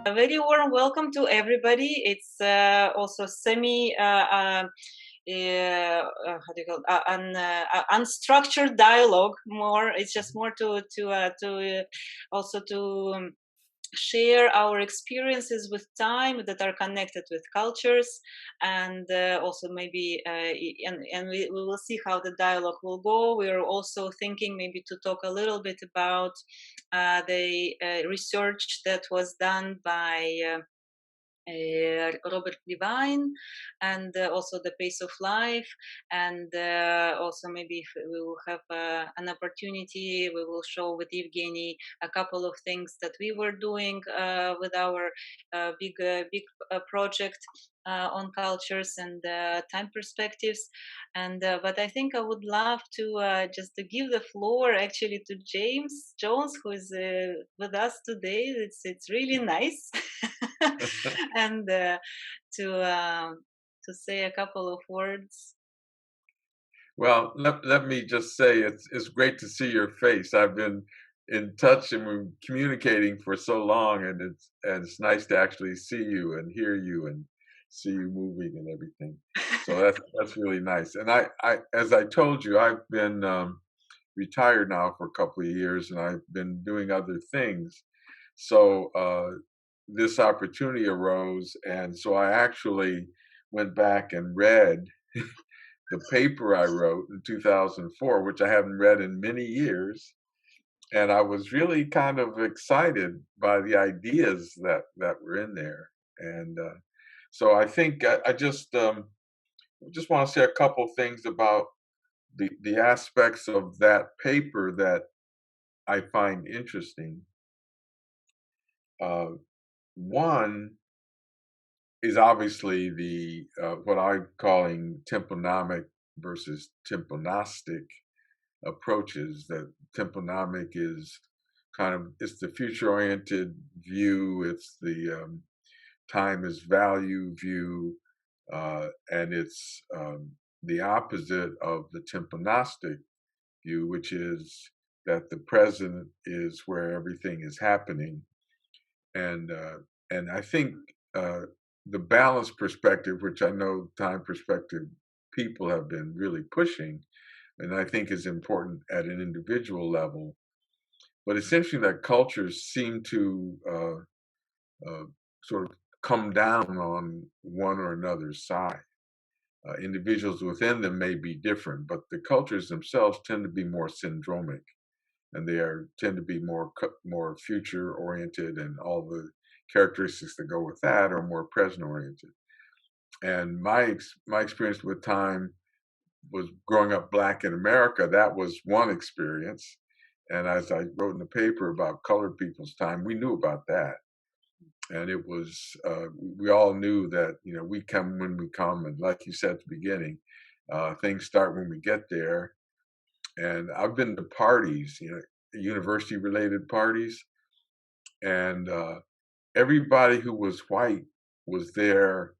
A very warm welcome to everybody. It's also semi how do you call it? Unstructured dialogue. More, it's just more to also to share our experiences with time that are connected with cultures, and also maybe and we will see how the dialogue will go. We are also thinking maybe to talk a little bit about the research that was done by Robert Levine, and also the pace of life, and also maybe if we will have an opportunity, we will show with Evgeny a couple of things that we were doing with our big project on cultures and time perspectives. And but I think I would love to just to give the floor actually to James Jones, who is with us today. It's really nice. And to say a couple of words. Well, let me just say it's great to see your face. I've been in touch and we're communicating for so long, and it's nice to actually see you and hear you and see you moving and everything. So that's really nice. And I as I told you, I've been retired now for a couple of years, and I've been doing other things. So this opportunity arose, and so I actually went back and read the paper I wrote in 2004, which I haven't read in many years, and I was really kind of excited by the ideas that were in there. And so I think I just want to say a couple things about the aspects of that paper that I find interesting. Uh, One is obviously the what I'm calling temponomic versus temponastic approaches. That temponomic is kind of it's the future-oriented view. It's the time is value view, and it's the opposite of the temponastic view, which is that the present is where everything is happening. And I think the balanced perspective, which I know time perspective people have been really pushing, and I think is important at an individual level. But it's interesting that cultures seem to sort of come down on one or another's side. Individuals within them may be different, but the cultures themselves tend to be more syndromic, and tend to be more future oriented, and all the characteristics that go with that are more present oriented. And my experience with time was growing up Black in America. That was one experience, and as I wrote in the paper about colored people's time, we knew about that. And it was we all knew that we come when we come, and like you said at the beginning, things start when we get there. And I've been to parties, university related parties, and everybody who was white was there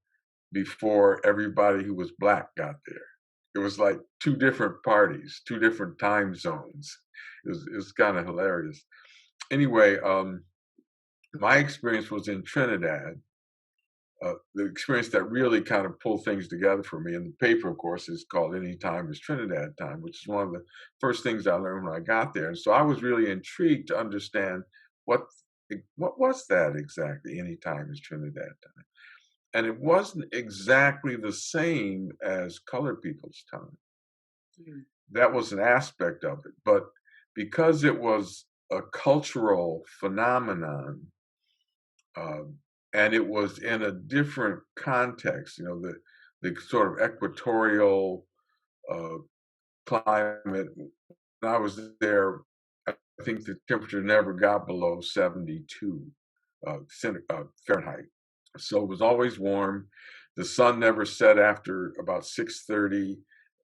before everybody who was Black got there. It was like two different parties, two different time zones. It was kind of hilarious. Anyway, my experience was in Trinidad. The experience that really kind of pulled things together for me, and the paper, of course, is called "Any Time is Trinidad Time," which is one of the first things I learned when I got there. And so I was really intrigued to understand what what was that exactly. Any time is Trinidad time, and it wasn't exactly the same as colored people's time. Mm. That was an aspect of it, but because it was a cultural phenomenon, um, and it was in a different context. The sort of equatorial uh, climate. When I was there, I think the temperature never got below 72 Fahrenheit. So it was always warm. The sun never set after about 6:30,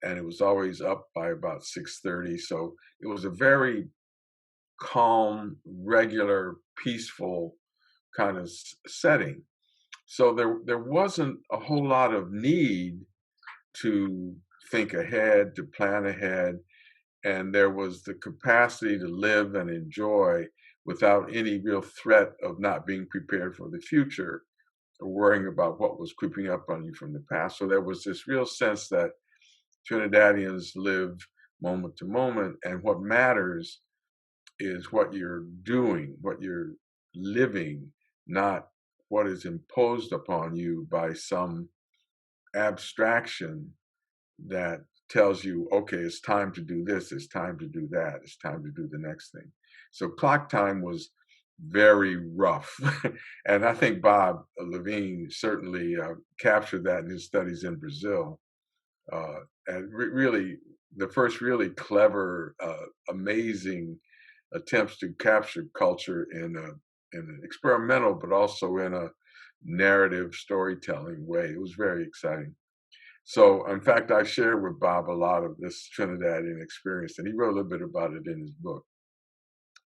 and it was always up by about 6:30. So it was a very calm, regular, peaceful kind of setting. So there wasn't a whole lot of need to think ahead, to plan ahead, and there was the capacity to live and enjoy without any real threat of not being prepared for the future or worrying about what was creeping up on you from the past. So there was this real sense that Trinidadians live moment to moment, and what matters is what you're doing, what you're living, not what is imposed upon you by some abstraction that tells you, okay, it's time to do this, it's time to do that, it's time to do the next thing. So clock time was very rough. And I think Bob Levine certainly captured that in his studies in Brazil. And really, the first really clever, amazing attempts to capture culture in an experimental, but also in a narrative storytelling way. It was very exciting. So, in fact, I shared with Bob a lot of this Trinidadian experience, and he wrote a little bit about it in his book.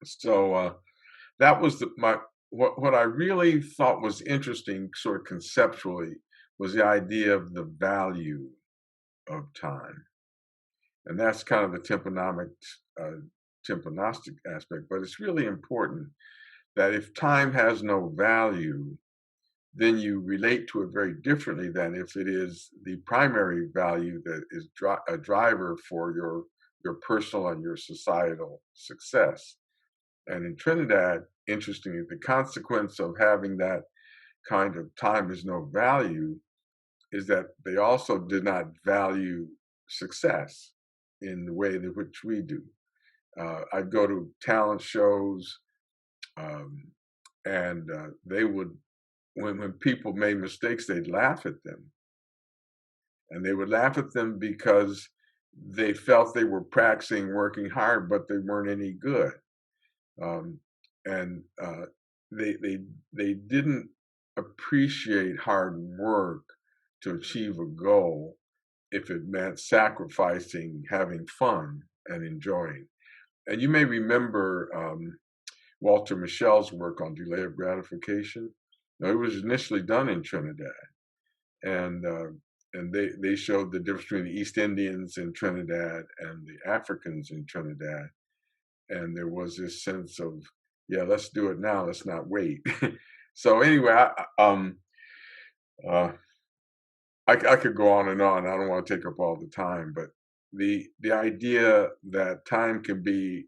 So that was what I really thought was interesting, sort of conceptually, was the idea of the value of time, and that's kind of the tympanostic aspect. But it's really important that if time has no value, then you relate to it very differently than if it is the primary value that is a driver for your personal and your societal success. And in Trinidad, interestingly, the consequence of having that kind of time is no value is that they also did not value success in the way in which we do. I'd go to talent shows, um, and they would, when people made mistakes, they'd laugh at them, and they would laugh at them because they felt they were practicing, working hard, but they weren't any good. Um, and they didn't appreciate hard work to achieve a goal if it meant sacrificing having fun and enjoying. And you may remember Walter Michel's work on delay of gratification. Now, it was initially done in Trinidad, and they showed the difference between the East Indians in Trinidad and the Africans in Trinidad, and there was this sense of, yeah, let's do it now, let's not wait. So anyway, uh, I could go on and on. I don't want to take up all the time, but the idea that time can be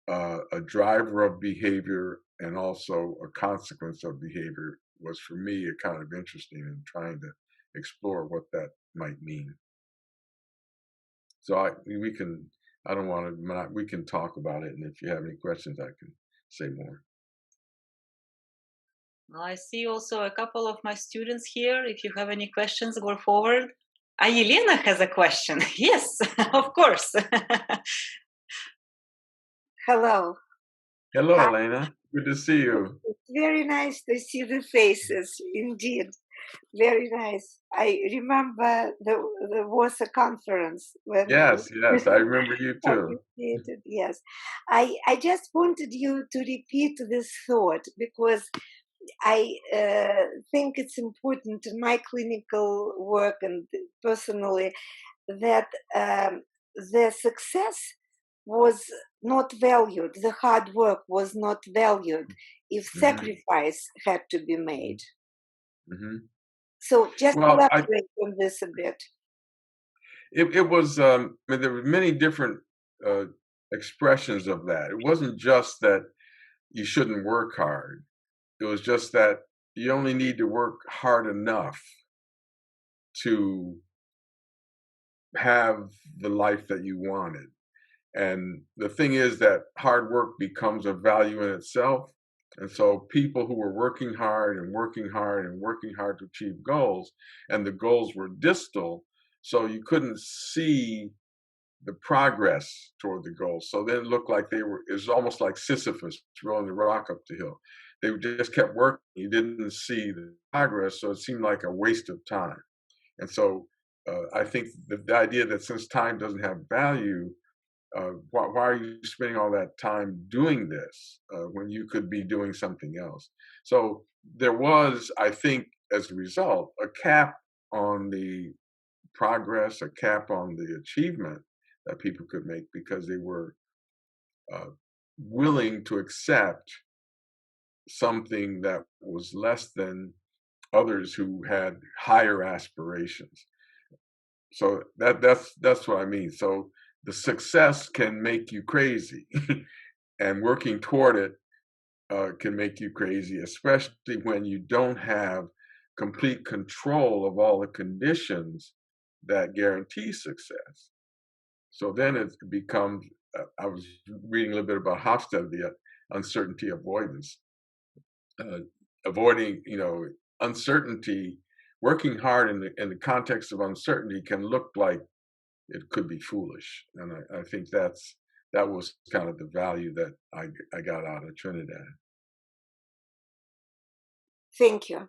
a driver of behavior and also a consequence of behavior was for me a kind of interesting in trying to explore what that might mean. So we can, I don't want to, we can talk about it. And if you have any questions, I can say more. I see also a couple of my students here. If you have any questions, go forward. Yelena has a question. Yes, of course. Hello. Hello, Hi. Elena. Good to see you. It's very nice to see the faces, indeed. Very nice. I remember there was a conference when Yes, yes, I remember you too. appreciated. Yes. I just wanted you to repeat this thought because I think it's important in my clinical work and personally that the success was not valued, the hard work was not valued if Hmm. sacrifice had to be made. Hmm. So just Well, elaborate on this a bit. it was, I mean, there were many different uh, expressions of that. It wasn't just that you shouldn't work hard. It was just that you only need to work hard enough to have the life that you wanted. And the thing is that hard work becomes a value in itself. And so people who were working hard and working hard and working hard to achieve goals, and the goals were distal, so you couldn't see the progress toward the goal. So then it looked like it was almost like Sisyphus rolling the rock up the hill. They just kept working. You didn't see the progress, so it seemed like a waste of time. And so I think the idea that since time doesn't have value, why are you spending all that time doing this when you could be doing something else? So there was, I think, as a result, a cap on the progress, a cap on the achievement that people could make because they were willing to accept something that was less than others who had higher aspirations. So that's what I mean. So the success can make you crazy, and working toward it can make you crazy, especially when you don't have complete control of all the conditions that guarantee success. So then it becomes, I was reading a little bit about Hofstede, the uncertainty avoidance. Avoiding, uncertainty, working hard in the context of uncertainty can look like it could be foolish. And I think that was kind of the value that I got out of Trinidad. Thank you.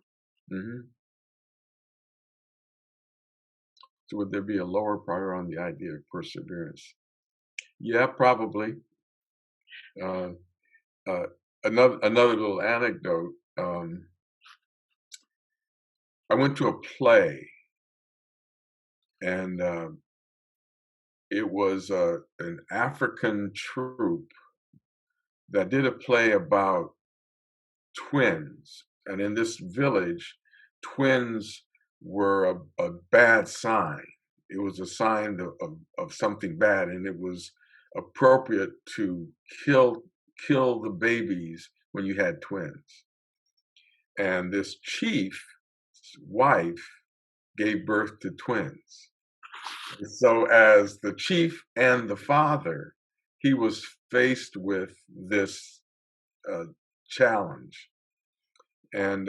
Mm-hmm. So would there be a lower prior on the idea of perseverance? Yeah, probably. Another little anecdote. I went to a play, and it was an African troupe that did a play about twins. And in this village, twins were a bad sign. It was a sign of something bad, and it was appropriate to kill the babies when you had twins. And this chief's wife gave birth to twins. So as the chief and the father, he was faced with this challenge, and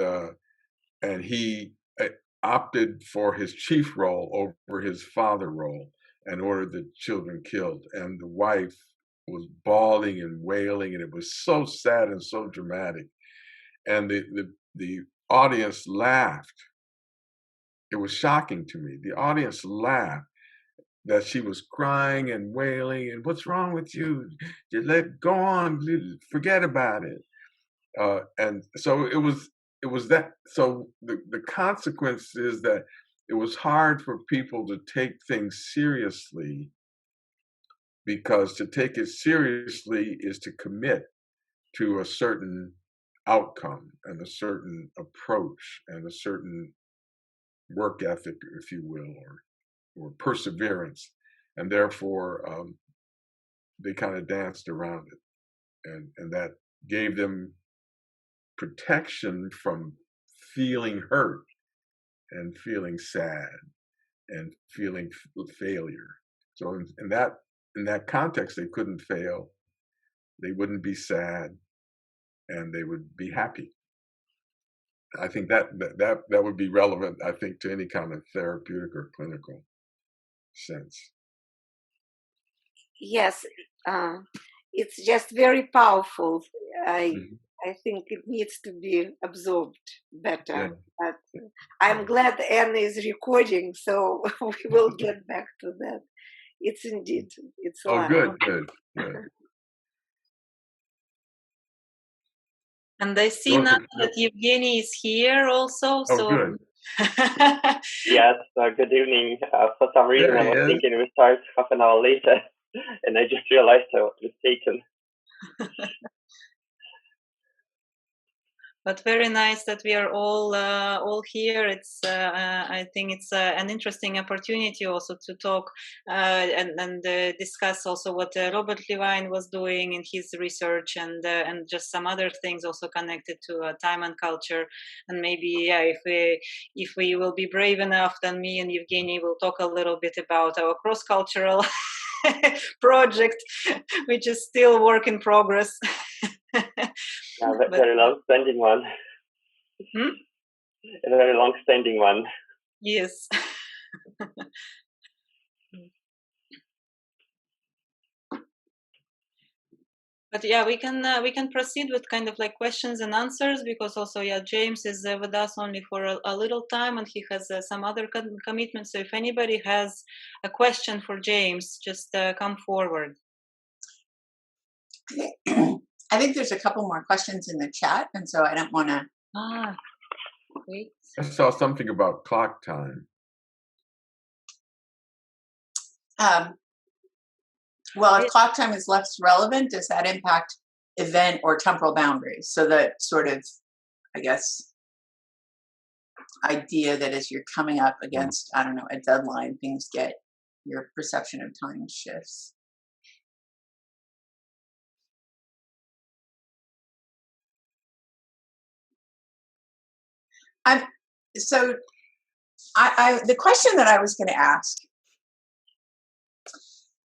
he opted for his chief role over his father role and ordered the children killed. And the wife was bawling and wailing, and it was so sad and so dramatic. And the audience laughed. It was shocking to me. The audience laughed that she was crying and wailing, and what's wrong with you? Just go on, forget about it. And so it was that. So the consequence is that it was hard for people to take things seriously, because to take it seriously is to commit to a certain outcome and a certain approach and a certain work ethic, if you will, or perseverance. And therefore, they kind of danced around it. And that gave them protection from feeling hurt and feeling sad and feeling failure. So in that context, they couldn't fail. They wouldn't be sad, and they would be happy. I think that would be relevant, I think, to any kind of therapeutic or clinical sense. Yes, it's just very powerful. I think it needs to be absorbed better. Yeah. But I'm glad Anne is recording, so we will get back to that. It's indeed, it's live. Good. And I see now that Evgeny is here also. So good. Yes, good evening. For some reason, I was thinking we start half an hour later, and I just realized I was mistaken. But very nice that we are all here. It's I think it's an interesting opportunity also to talk and discuss also what Robert Levine was doing in his research, and just some other things also connected to time and culture. And maybe if we will be brave enough, then me and Evgeny will talk a little bit about our cross-cultural project, which is still work in progress. Very long-standing one. A very long-standing one. Yes. But yeah, we can proceed with kind of like questions and answers, because also James is with us only for a little time, and he has some other commitments. So if anybody has a question for James, just come forward. I think there's a couple more questions in the chat, and so I don't want to. Wait. I saw something about clock time. Well, if clock time is less relevant, does that impact event or temporal boundaries. So that sort of, I guess, idea that as you're coming up against, I don't know, a deadline, things get, your perception of time shifts. So the question that I was going to ask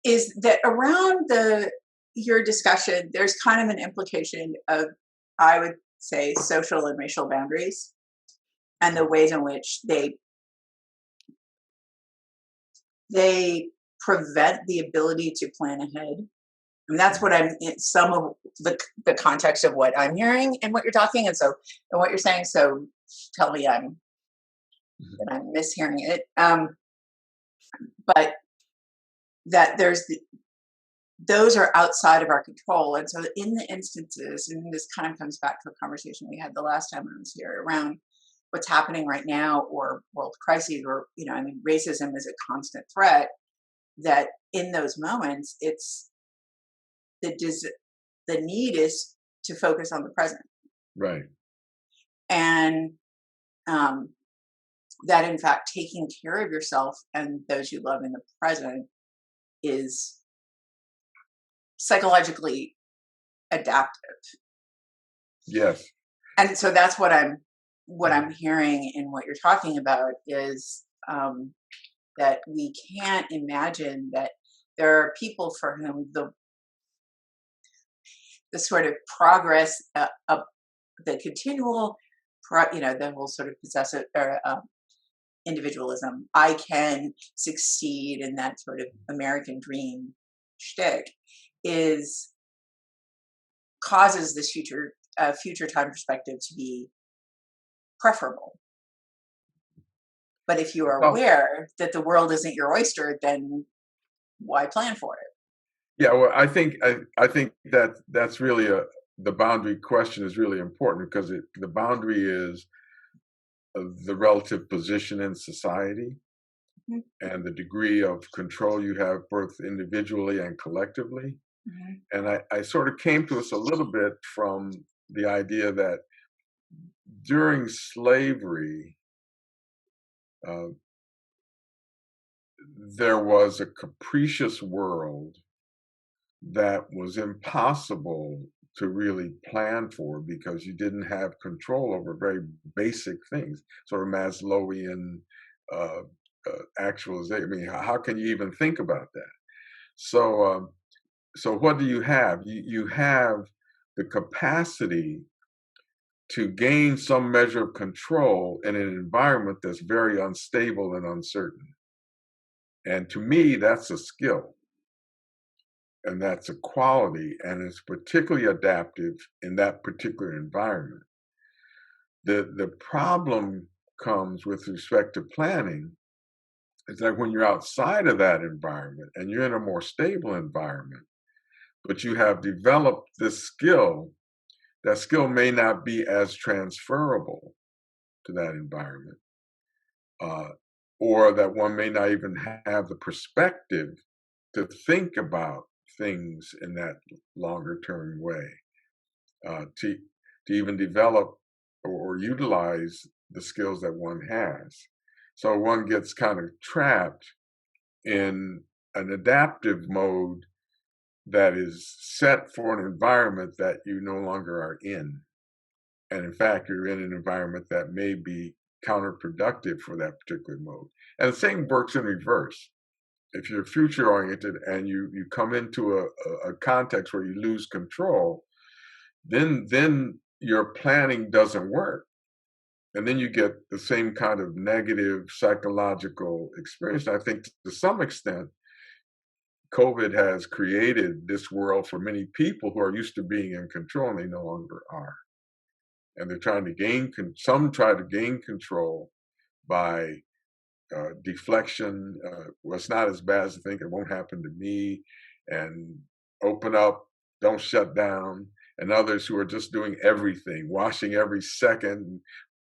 is that around your discussion, there's kind of an implication of, I would say, social and racial boundaries and the ways in which they prevent the ability to plan ahead. I mean, that's what some of the context of what I'm hearing and what you're talking, and what you're saying. So tell me that I'm mishearing it. But that those are outside of our control. And so in the instances, and this kind of comes back to a conversation we had the last time I was here around what's happening right now, or world crises, or, racism is a constant threat, that in those moments, it's the need is to focus on the present. Right. And that in fact, taking care of yourself and those you love in the present is psychologically adaptive. Yes. And so that's what I'm hearing in what you're talking about is that we can't imagine that there are people for whom the sort of progress, the continual, the whole sort of possessive or individualism, I can succeed in that sort of American dream shtick, causes this future time perspective to be preferable. But if you are aware that the world isn't your oyster, then why plan for it? Yeah, well, I think that's really the boundary question is really important, because the boundary is the relative position in society and the degree of control you have both individually and collectively. And I sort of came to this a little bit from the idea that during slavery, there was a capricious world that was impossible to really plan for, because you didn't have control over very basic things, sort of Maslowian actualization. I mean, how can you even think about that? So what do you have? You have the capacity to gain some measure of control in an environment that's very unstable and uncertain. And to me, that's a skill. And that's a quality, and it's particularly adaptive in that particular environment. The problem comes with respect to planning is that when you're outside of that environment and you're in a more stable environment, but you have developed this skill, that skill may not be as transferable to that environment, or that one may not even have the perspective to think about things in that longer term way, to even develop or utilize the skills that one has. So one gets kind of trapped in an adaptive mode that is set for an environment that you no longer are in. And in fact, you're in an environment that may be counterproductive for that particular mode. And the same works in reverse. If you're future oriented and you come into a context where you lose control, then your planning doesn't work. And then you get the same kind of negative psychological experience. I think to some extent, COVID has created this world for many people who are used to being in control, and they no longer are. And they're trying to some try to gain control by deflection. Well, it's not as bad as I think, it won't happen to me, and open up, don't shut down. And others who are just doing everything, washing every second,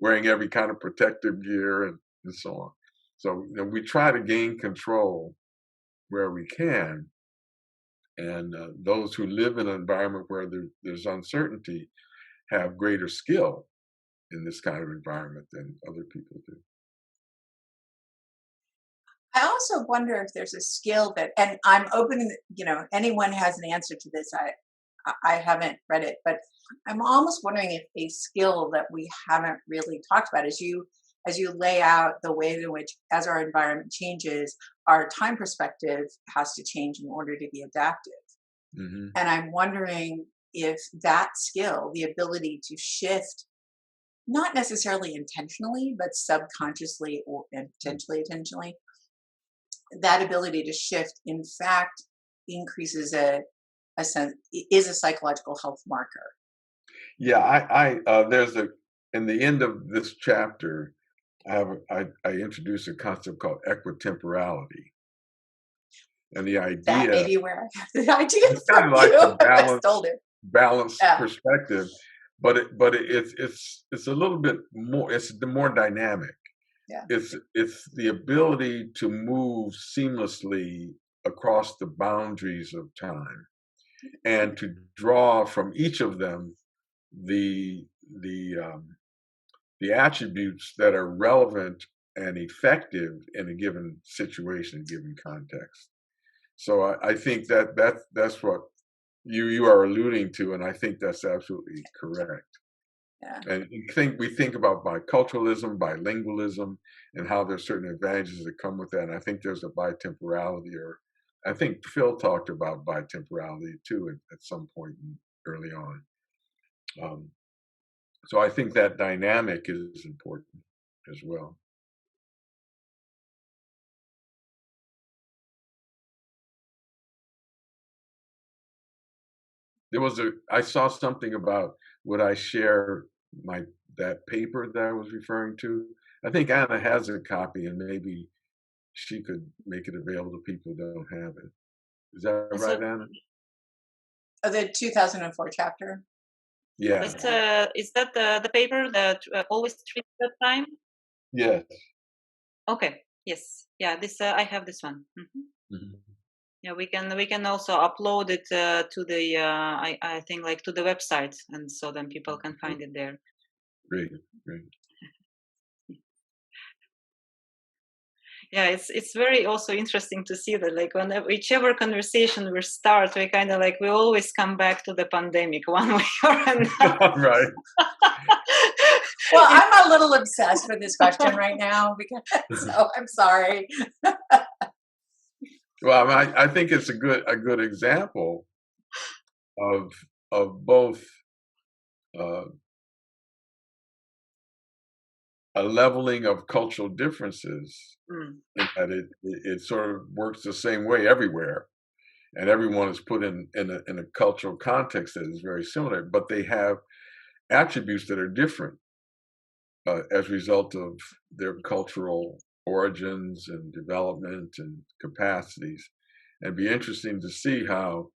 wearing every kind of protective gear, and so on. So we try to gain control where we can. And those who live in an environment where there's uncertainty have greater skill in this kind of environment than other people do. I also wonder if there's a skill that, and I'm open, anyone has an answer to this. I haven't read it, but I'm almost wondering if a skill that we haven't really talked about as you lay out the way in which, as our environment changes, our time perspective has to change in order to be adaptive. Mm-hmm. And I'm wondering if that skill, the ability to shift, not necessarily intentionally, but subconsciously and potentially intentionally, that ability to shift, in fact, increases is a psychological health marker. Yeah, there's in the end of this chapter, I introduce a concept called equitemporality, and the idea that may be where I have the idea it's from kind of like you. the balanced perspective, but it's a little bit more. It's the more dynamic. Yeah. It's the ability to move seamlessly across the boundaries of time, and to draw from each of them the attributes that are relevant and effective in a given situation, given context. So I think that's what you are alluding to, and I think that's absolutely correct. Yeah. And we think about biculturalism, bilingualism, and how there's certain advantages that come with that. And I think there's a bitemporality, or I think Phil talked about bitemporality too at some point early on. So I think that dynamic is important as well. I saw something about, would I share that paper that I was referring to? I think Anna has a copy, and maybe she could make it available to people who don't have it. Is that right, Anna? Oh, the 2004 chapter? Yeah. Is that the paper that always treats that time? Yes. Okay. Yes. Yeah. This I have this one. Mm-hmm. Mm-hmm. Yeah, we can also upload it to the I think like to the website, and so then people can find it there. Great. Yeah, it's very also interesting to see that, like, whichever conversation we start, we kind of like we always come back to the pandemic one way or another. Right. Well, I'm a little obsessed with this question right now, so I'm sorry. Well, I think it's a good example of both a leveling of cultural differences, in that it sort of works the same way everywhere, and everyone is put in a cultural context that is very similar, but they have attributes that are different as a result of their cultural origins and development and capacities. And it'd be interesting to see how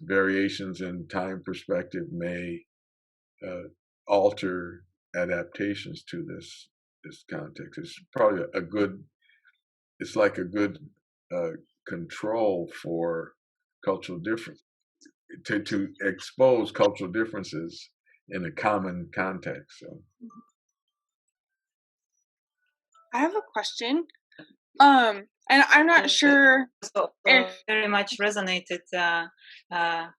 variations in time perspective may alter adaptations to this context. It's probably it's like a good control for cultural difference, to expose cultural differences in a common context. So I have a question. And I'm not sure if very much resonated. I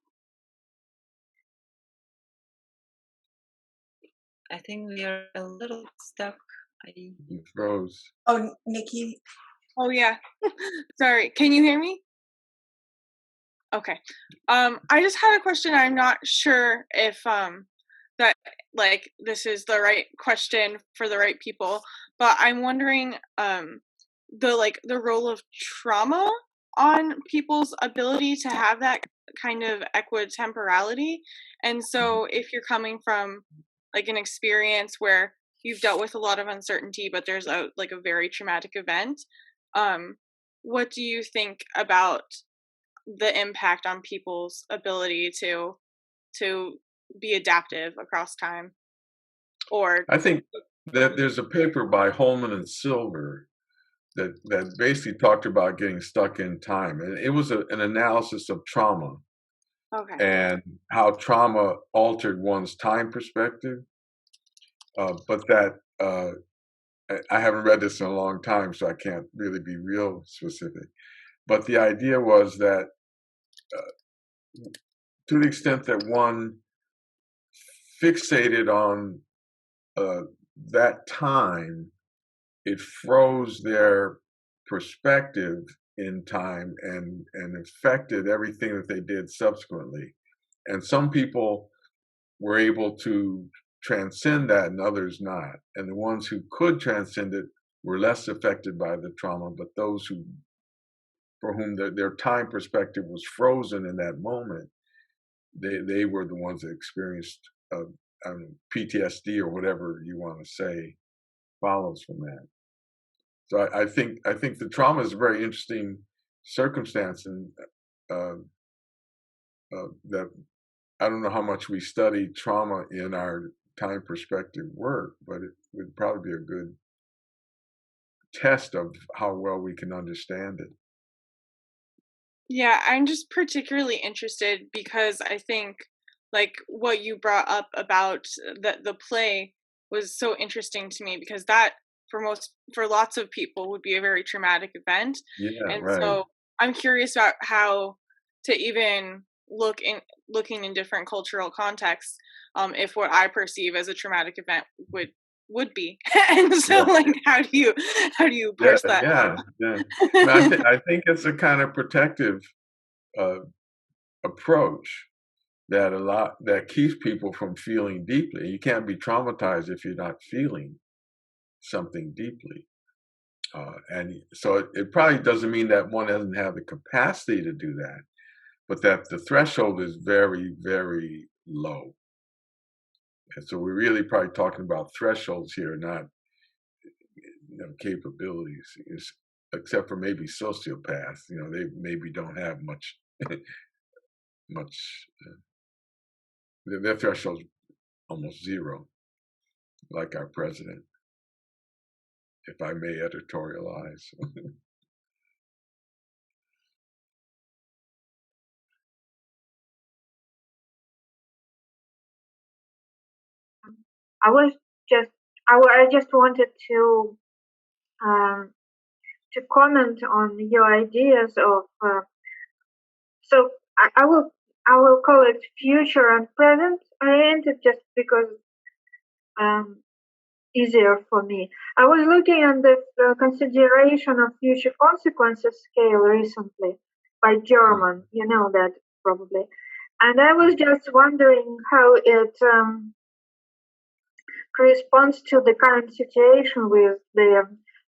think we are a little stuck. You froze. Oh, Nikki. Oh yeah. Sorry. Can you hear me? Okay. I just had a question. I'm not sure if that like this is the right question for the right people, but I'm wondering the role of trauma on people's ability to have that kind of equitemporality. And so if you're coming from like an experience where you've dealt with a lot of uncertainty, but there's a very traumatic event, what do you think about the impact on people's ability to be adaptive across time? Or I think that there's a paper by Holman and Silver that basically talked about getting stuck in time, and it was an analysis of trauma. Okay. And how trauma altered one's time perspective. But that I haven't read this in a long time, so I can't really be real specific. But the idea was that to the extent that one fixated on that time, it froze their perspective in time and affected everything that they did subsequently. And some people were able to transcend that and others not. And the ones who could transcend it were less affected by the trauma, but those for whom their time perspective was frozen in that moment, they were the ones that experienced PTSD or whatever you want to say follows from that. So I think the trauma is a very interesting circumstance, and that I don't know how much we study trauma in our time perspective work, but it would probably be a good test of how well we can understand it. Yeah, I'm just particularly interested because I think like what you brought up about the play was so interesting to me, because that for lots of people would be a very traumatic event. Yeah, And right. so I'm curious about how to even looking in different cultural contexts, if what I perceive as a traumatic event would be. And so Yeah. like how do you parse that? Yeah. I think it's a kind of protective approach that keeps people from feeling deeply. You can't be traumatized if you're not feeling something deeply. And so it probably doesn't mean that one doesn't have the capacity to do that, but that the threshold is very, very low. And so we're really probably talking about thresholds here, not capabilities, except for maybe sociopaths. They maybe don't have much, much. Their threshold's almost zero, like our president, if I may editorialize. I just wanted um, to comment on your ideas of so I will call it future and present oriented, just because easier for me. I was looking at the consideration of future consequences scale recently by German. You know that probably. And I was just wondering how it corresponds to the current situation with the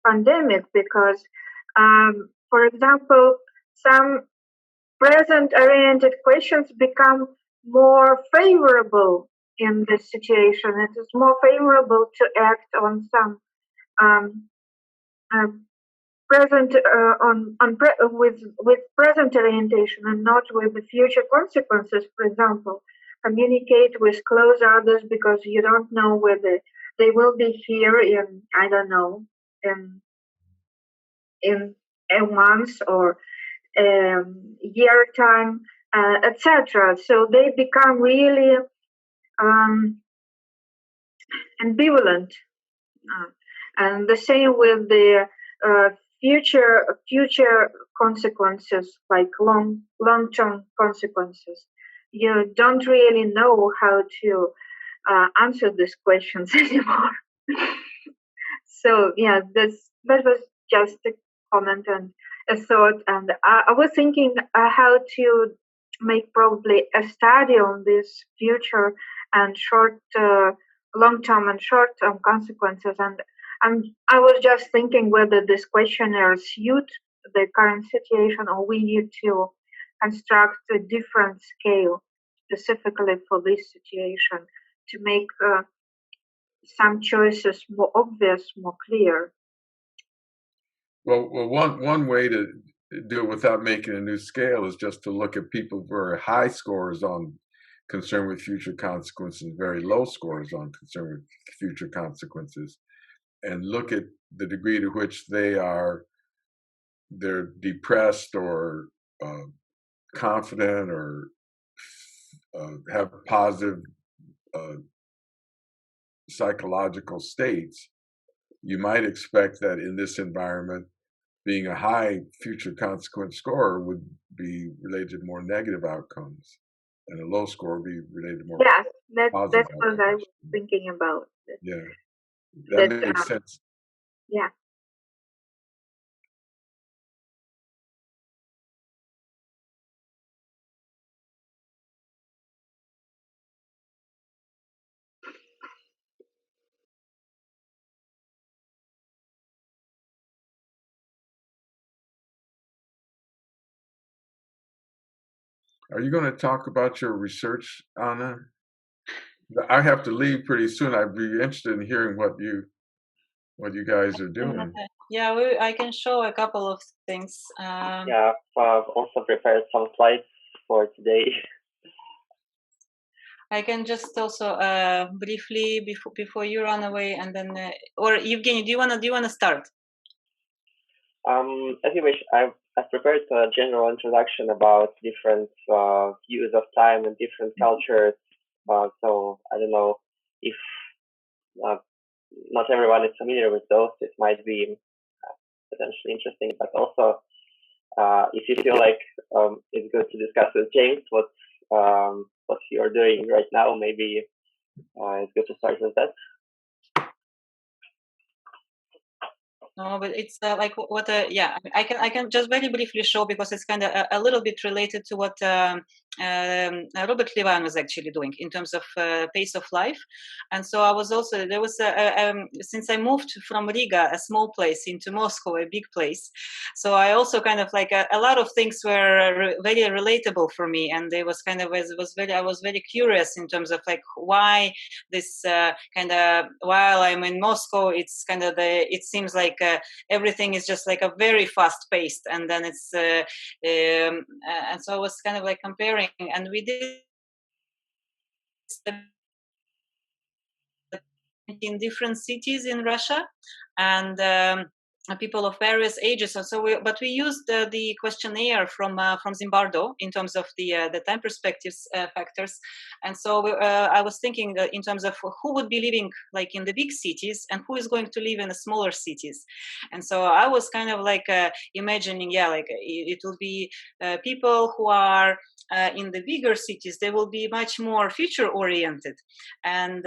pandemic, because, for example, some present-oriented questions become more favorable in this situation. It is more favorable to act on some present with present orientation and not with the future consequences. For example, communicate with close others because you don't know whether they will be here in, I don't know, in a month or year time, etc. So they become really ambivalent, and the same with the future consequences, like long-term consequences. You don't really know how to answer these questions anymore. So yeah, that was just a comment and a thought, and I was thinking how to make probably a study on this future and long-term and short-term consequences. And I was just thinking whether this questionnaire suit the current situation, or we need to construct a different scale specifically for this situation to make some choices more obvious, more clear. Well, one way to do it without making a new scale is just to look at people with very high scores on concern with future consequences, very low scores on concern with future consequences, and look at the degree to which they're depressed or confident or have positive psychological states, you might expect that in this environment, being a high future consequence score would be related to more negative outcomes, and a low score would be related to more positive that's outcomes. what I was thinking about. Yeah, that makes sense. Yeah. Are you going to talk about your research, Anna? I have to leave pretty soon. I'd be interested in hearing what you guys are doing. Yeah, I can show a couple of things. Yeah, I've also prepared some slides for today. I can just also briefly before you run away, and then or Evgeny, do you wanna start? As you wish. I've prepared a general introduction about different views of time and different cultures. So I don't know if not everyone is familiar with those. It might be potentially interesting, but also if you feel like it's good to discuss with James what you're doing right now, maybe it's good to start with that. No, but it's like what yeah, I can just very briefly show, because it's kind of a little bit related to what Robert Levan was actually doing in terms of pace of life. And so I was also, there was since I moved from Riga, a small place, into Moscow, a big place, so I also kind of like a lot of things were very relatable for me, and it was kind of I was very curious in terms of like why this kind of, while I'm in Moscow, it's kind of it seems like everything is just like a very fast paced, and then it's and so I was kind of like comparing, and we did in different cities in Russia, and people of various ages. And so but we used the questionnaire from Zimbardo in terms of the time perspectives factors. And so I was thinking that in terms of who would be living like in the big cities and who is going to live in the smaller cities. And so I was kind of like imagining, yeah, like it will be people who are in the bigger cities, they will be much more future oriented, and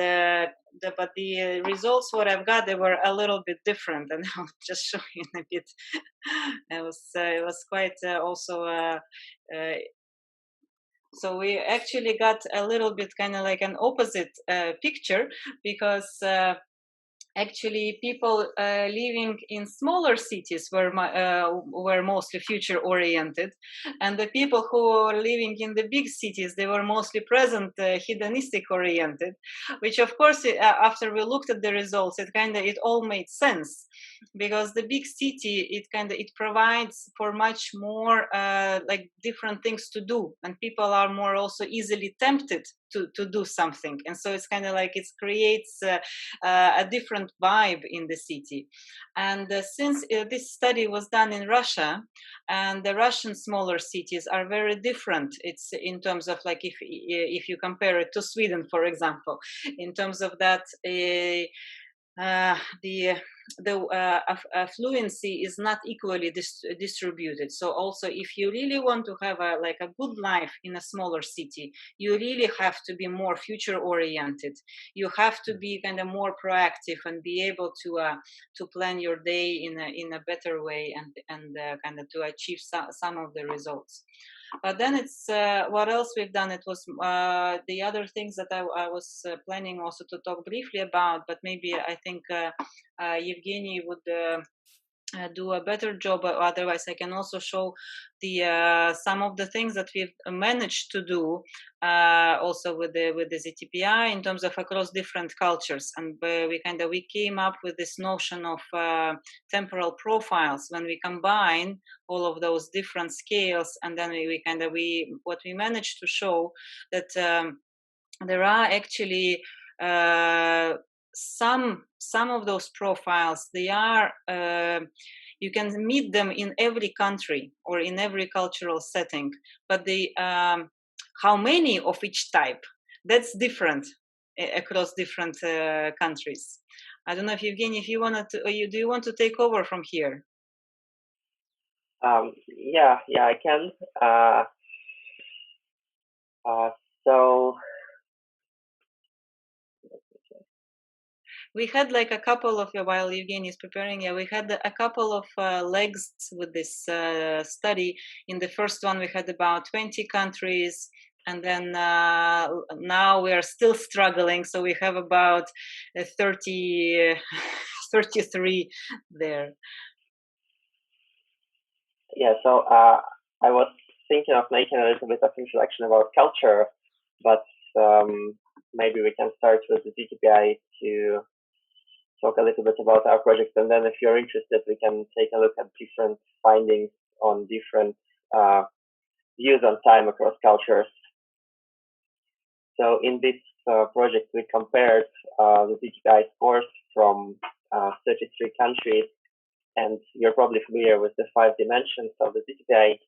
but the results what I've got, they were a little bit different, and I'll just show you in a bit. It was quite also so we actually got a little bit kind of like an opposite picture, because actually people living in smaller cities were mostly future oriented, and the people who were living in the big cities, they were mostly present hedonistic oriented, which of course after we looked at the results, it all made sense, because the big city, it provides for much more like different things to do, and people are more also easily tempted to do something, and so it's kind of like it creates a different vibe in the city. And since this study was done in Russia, and the Russian smaller cities are very different, it's in terms of like if you compare it to Sweden, for example, in terms of that the affluency is not equally distributed. So also, if you really want to have a good life in a smaller city, you really have to be more future oriented. You have to be kind of more proactive and be able to plan your day in a better way, and kind of to achieve some of the results. But then it's what else we've done. It was the other things that I was planning also to talk briefly about, but maybe I think Evgeny would do a better job. Otherwise, I can also show the some of the things that we've managed to do also with the ZTPI in terms of across different cultures, and we came up with this notion of temporal profiles when we combine all of those different scales, and then what we managed to show that there are actually some of those profiles, they are you can meet them in every country or in every cultural setting, but the how many of each type, that's different across different countries. I don't know if Evgeny, if you wanted to, do you want to take over from here? Yeah, I can. So we had like a couple of, while Evgeny is preparing, we had a couple of legs with this study. In the first one, we had about 20 countries. And then now we are still struggling. So we have about 33 there. Yeah, so I was thinking of making a little bit of introduction about culture, but maybe we can start with the DTPI to talk a little bit about our project, and then if you're interested, we can take a look at different findings on different views on time across cultures. So in this project, we compared the DTPI scores from 33 countries, and you're probably familiar with the 5 dimensions of the DTPI,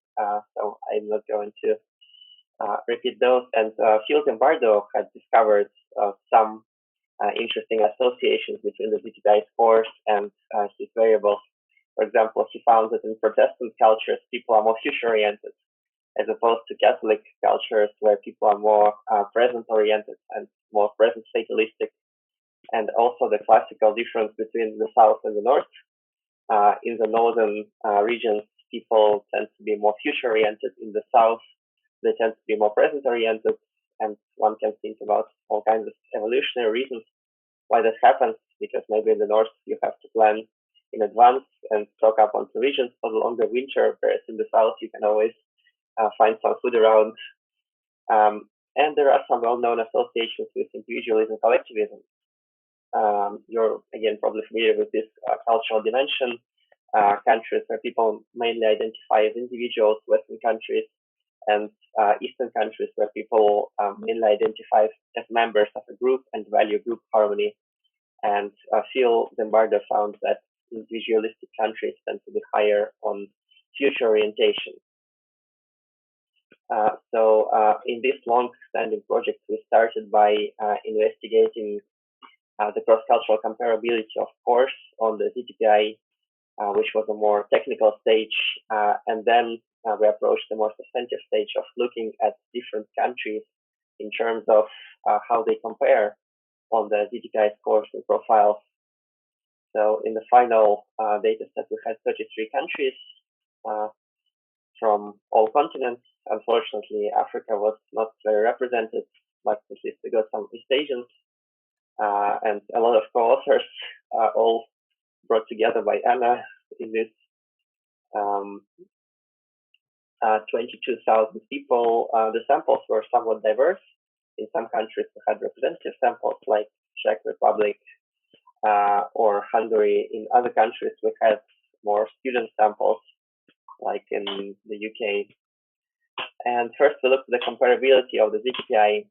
so I'm not going to repeat those. And Phil Zimbardo had discovered some interesting associations between the DTPI scores and his variables. For example, he found that in Protestant cultures, people are more future-oriented, as opposed to Catholic cultures, where people are more present-oriented and more present-fatalistic. And also the classical difference between the South and the North. In the northern regions, people tend to be more future-oriented. In the South, they tend to be more present-oriented. And one can think about all kinds of evolutionary reasons why that happens, because maybe in the North you have to plan in advance and stock up on provisions for the longer winter, whereas in the South you can always find some food around. And there are some well-known associations with individualism and collectivism. You're, again, probably familiar with this cultural dimension. Countries where people mainly identify as individuals, Western countries, and Eastern countries where people mainly identify as members of a group and value group harmony. And Phil Zimbardo found that individualistic countries tend to be higher on future orientation. So in this long-standing project, we started by investigating the cross-cultural comparability of scores on the DTPI, which was a more technical stage, and then we approached the more substantive stage of looking at different countries in terms of how they compare on the DTPI scores and profiles. So in the final data set, we had 33 countries from all continents. Unfortunately, Africa was not very represented, but at least we got some East Asians and a lot of co-authors, all brought together by Anna in this 22,000 people. The samples were somewhat diverse. In some countries, we had representative samples like Czech Republic or Hungary. In other countries, we had more student samples, like in the UK. And first, we looked at the comparability of the DTPI,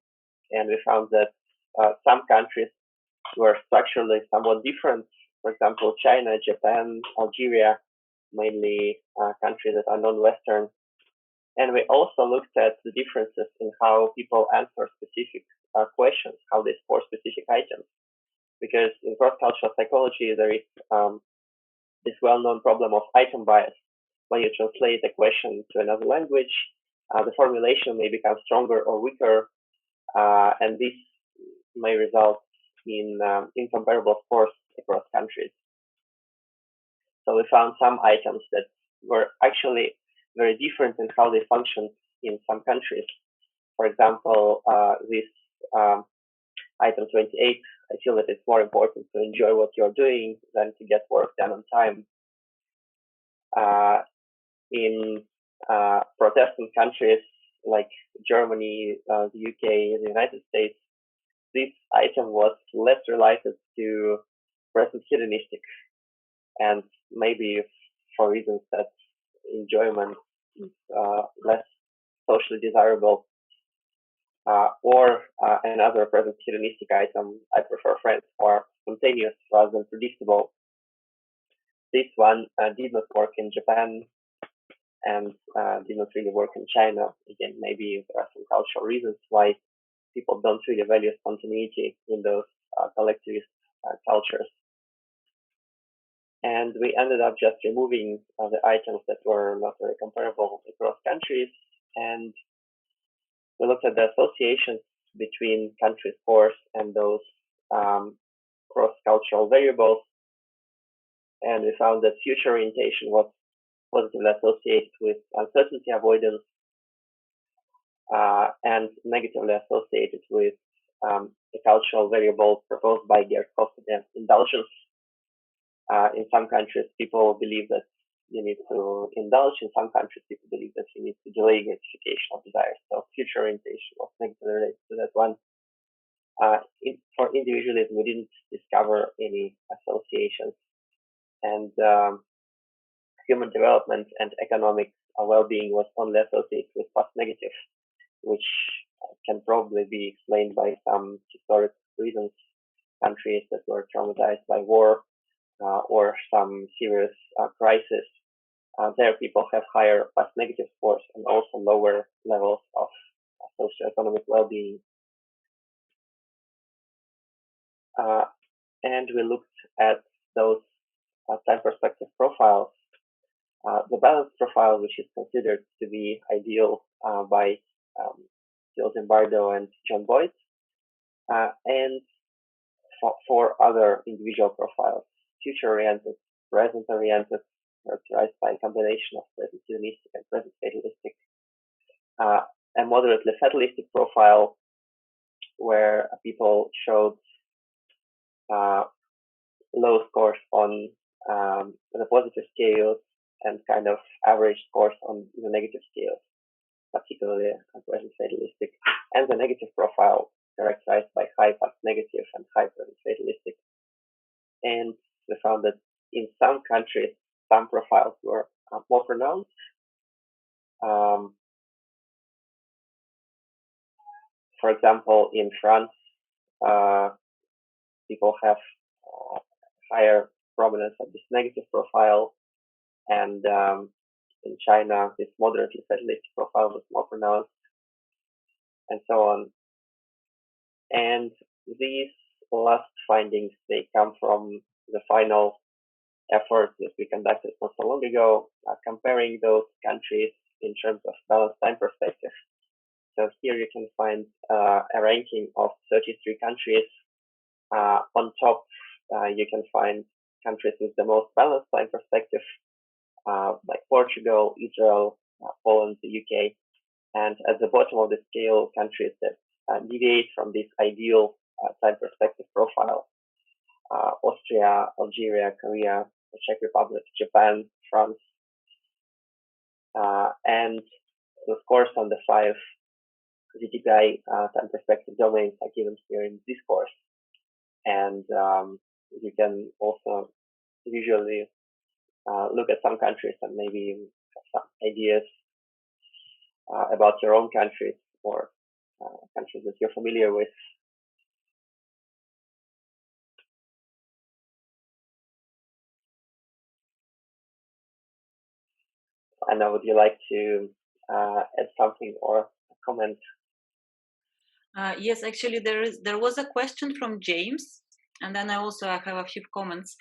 and we found that some countries were structurally somewhat different. For example, China, Japan, Algeria, mainly countries that are non-Western. And we also looked at the differences in how people answer specific questions, how they score specific items. Because in cross-cultural psychology, there is this well-known problem of item bias. When you translate a question to another language, the formulation may become stronger or weaker, and this may result in incomparable scores across countries. So we found some items that were actually very different in how they function in some countries. For example, this item 28, I feel that it's more important to enjoy what you're doing than to get work done on time. In Protestant countries like Germany, the UK, the United States, this item was less related to present hedonistic, and maybe for reasons that enjoyment is less socially desirable, or another present hedonistic item, I prefer friends, or spontaneous rather than predictable. This one did not work in Japan and did not really work in China. Again, maybe there are some cultural reasons why people don't really value spontaneity in those collectivist cultures. And we ended up just removing the items that were not very comparable across countries. And we looked at the associations between country scores and those cross-cultural variables. And we found that future orientation was positively associated with uncertainty avoidance and negatively associated with a cultural variable proposed by Gerd Koffler, indulgence. In some countries, people believe that you need to indulge. In some countries, people believe that you need to delay gratification of desires. So future orientation was negatively related to that one. For individualism, we didn't discover any associations. And human development and economic well-being was only associated with past negative, which can probably be explained by some historic reasons. Countries that were traumatized by war or some serious crisis, there people have higher past negative scores and also lower levels of socioeconomic well-being. And we looked at those time perspective profiles. The balanced profile, which is considered to be ideal by Phil Zimbardo and John Boyd, and for other individual profiles, future-oriented, present-oriented, characterized by a combination of present hedonistic and present fatalistic, a moderately fatalistic profile where people showed low scores on the positive scales and kind of average scores on the negative scales, particularly present fatalistic, and the negative profile characterized by high past negative and high present fatalistic. And we found that in some countries, some profiles were more pronounced. For example, in France, people have higher prominence of this negative profile, and in China, this moderately fatalistic profile was more pronounced, and so on. And these last findings, they come from the final effort that we conducted not so long ago, comparing those countries in terms of balanced time perspective. So here you can find a ranking of 33 countries. On top, you can find countries with the most balanced time perspective, like Portugal, Israel, Poland, the UK. And at the bottom of the scale, countries that deviate from this ideal time perspective profile. Austria, Algeria, Korea, the Czech Republic, Japan, France. And the scores on the 5 ZTPI time perspective domains are given here in this course. And you can also visually look at some countries and maybe have some ideas about your own countries or countries that you're familiar with. Anna, would you like to add something or comment? Yes, actually, there was a question from James, and then I have a few comments.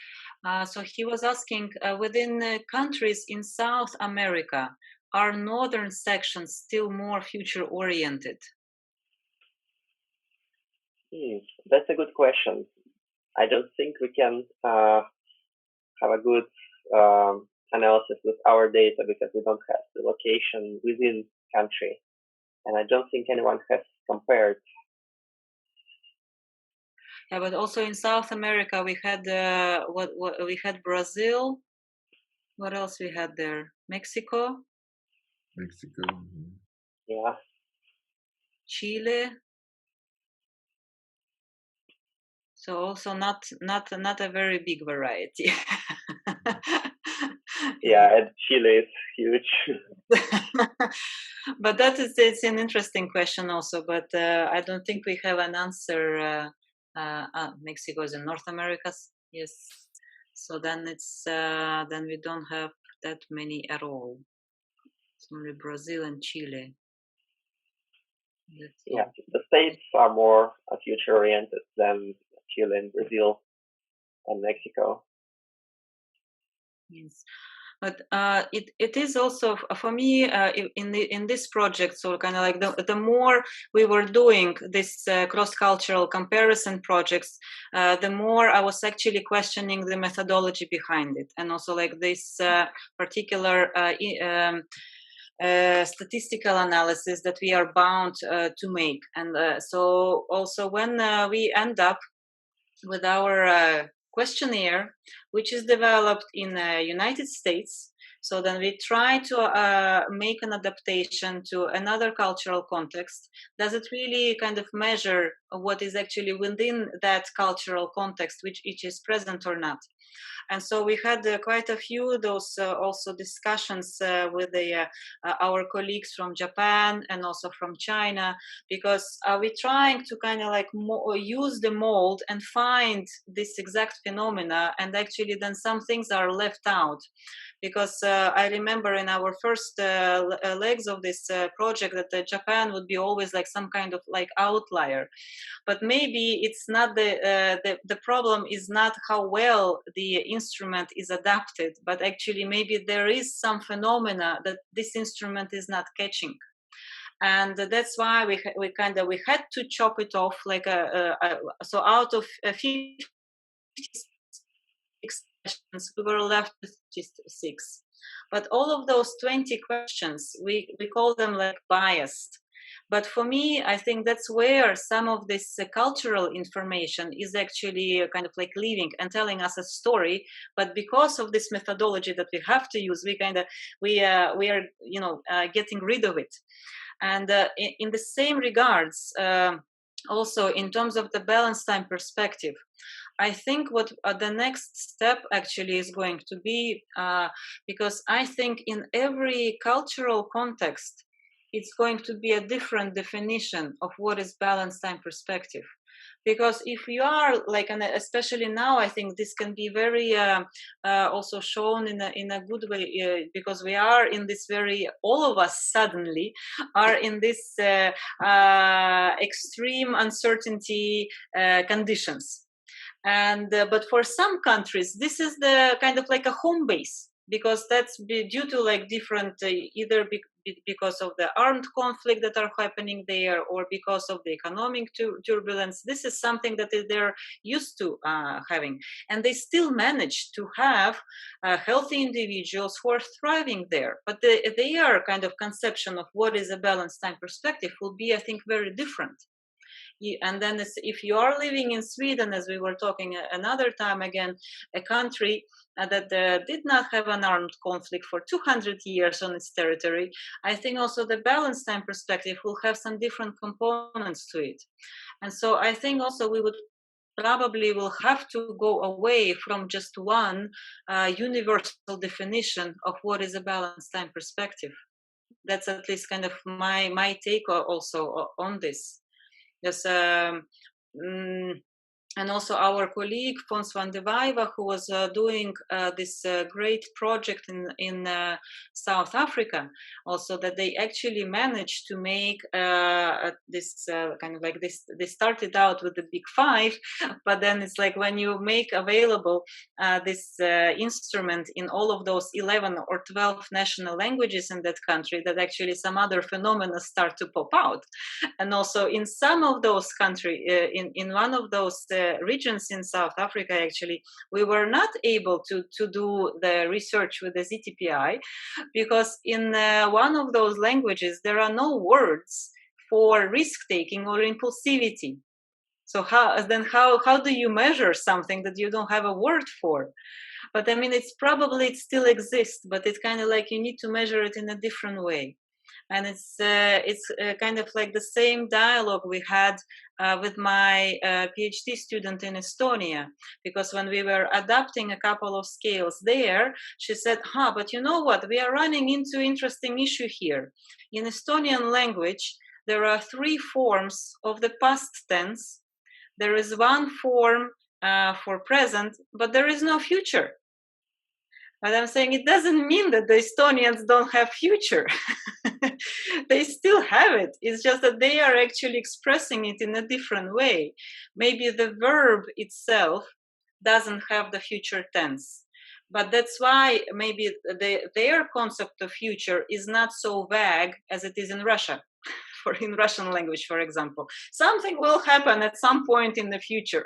So he was asking, within countries in South America, are northern sections still more future-oriented? That's a good question. I don't think we can have a good analysis with our data because we don't have the location within country, and I don't think anyone has compared. Yeah, but also in South America we had we had Brazil. What else we had there? Mexico. Yeah. Chile. So also not a very big variety. Yeah, and Chile is huge. But it's an interesting question also. But I don't think we have an answer Mexico is in North America. Yes. So then it's then we don't have that many at all. It's only Brazil and Chile. Yeah, the states are more future oriented than Chile and Brazil and Mexico. Yes. But it is also for me in this project. So kind of like the more we were doing this cross-cultural comparison projects, the more I was actually questioning the methodology behind it, and also like this particular statistical analysis that we are bound to make. And so also when we end up with our questionnaire, which is developed in the United States. So then we try to make an adaptation to another cultural context. Does it really kind of measure what is actually within that cultural context, which each is present or not? And so we had quite a few of those also discussions with our colleagues from Japan and also from China, because we're trying to kind of like use the mold and find this exact phenomena, and actually then some things are left out. Because I remember in our first legs of this project that Japan would be always like some kind of like outlier. But maybe it's not the problem is not how well the instrument is adapted, but actually maybe there is some phenomena that this instrument is not catching. And that's why we had to chop it off like so out of 50 questions, we were left with just 6. But all of those 20 questions, we call them like biased. But for me, I think that's where some of this cultural information is actually kind of like living and telling us a story. But because of this methodology that we have to use, we are getting rid of it. And in the same regards, also in terms of the balance time perspective, I think what the next step actually is going to be, because I think in every cultural context, it's going to be a different definition of what is balanced time perspective. Because if you are like, and especially now, I think this can be very also shown in a good way, because we are in this all of us suddenly are in this extreme uncertainty conditions. And but for some countries, this is the kind of like a home base, because that's due to like different either because of the armed conflict that are happening there, or because of the economic turbulence. This is something that they're used to having, and they still manage to have healthy individuals who are thriving there. But their kind of conception of what is a balanced time perspective will be, I think, very different. And then if you are living in Sweden, as we were talking another time again, a country that did not have an armed conflict for 200 years on its territory, I think also the balanced time perspective will have some different components to it. And so I think also we would probably will have to go away from just one universal definition of what is a balanced time perspective. That's at least kind of my take also on this. Yes, and also our colleague Fons van de Weive, who was doing this great project in South Africa, also that they actually managed to make this kind of like this. They started out with the big 5, but then it's like when you make available this instrument in all of those 11 or 12 national languages in that country, that actually some other phenomena start to pop out. And also in some of those countries, in one of those regions in South Africa, actually, we were not able to do the research with the ZTPI, because in one of those languages, there are no words for risk-taking or impulsivity. So how do you measure something that you don't have a word for? But I mean, it still exists, but it's kind of like you need to measure it in a different way. And it's kind of like the same dialogue we had with my PhD student in Estonia, because when we were adapting a couple of scales there, she said, but you know what, we are running into interesting issue here. In Estonian language, there are 3 forms of the past tense there is one form for present, but there is no future. But I'm saying it doesn't mean that the Estonians don't have future. They still have it. It's just that they are actually expressing it in a different way. Maybe the verb itself doesn't have the future tense. But that's why maybe their concept of future is not so vague as it is in Russia. In Russian language, for example, something will happen at some point in the future.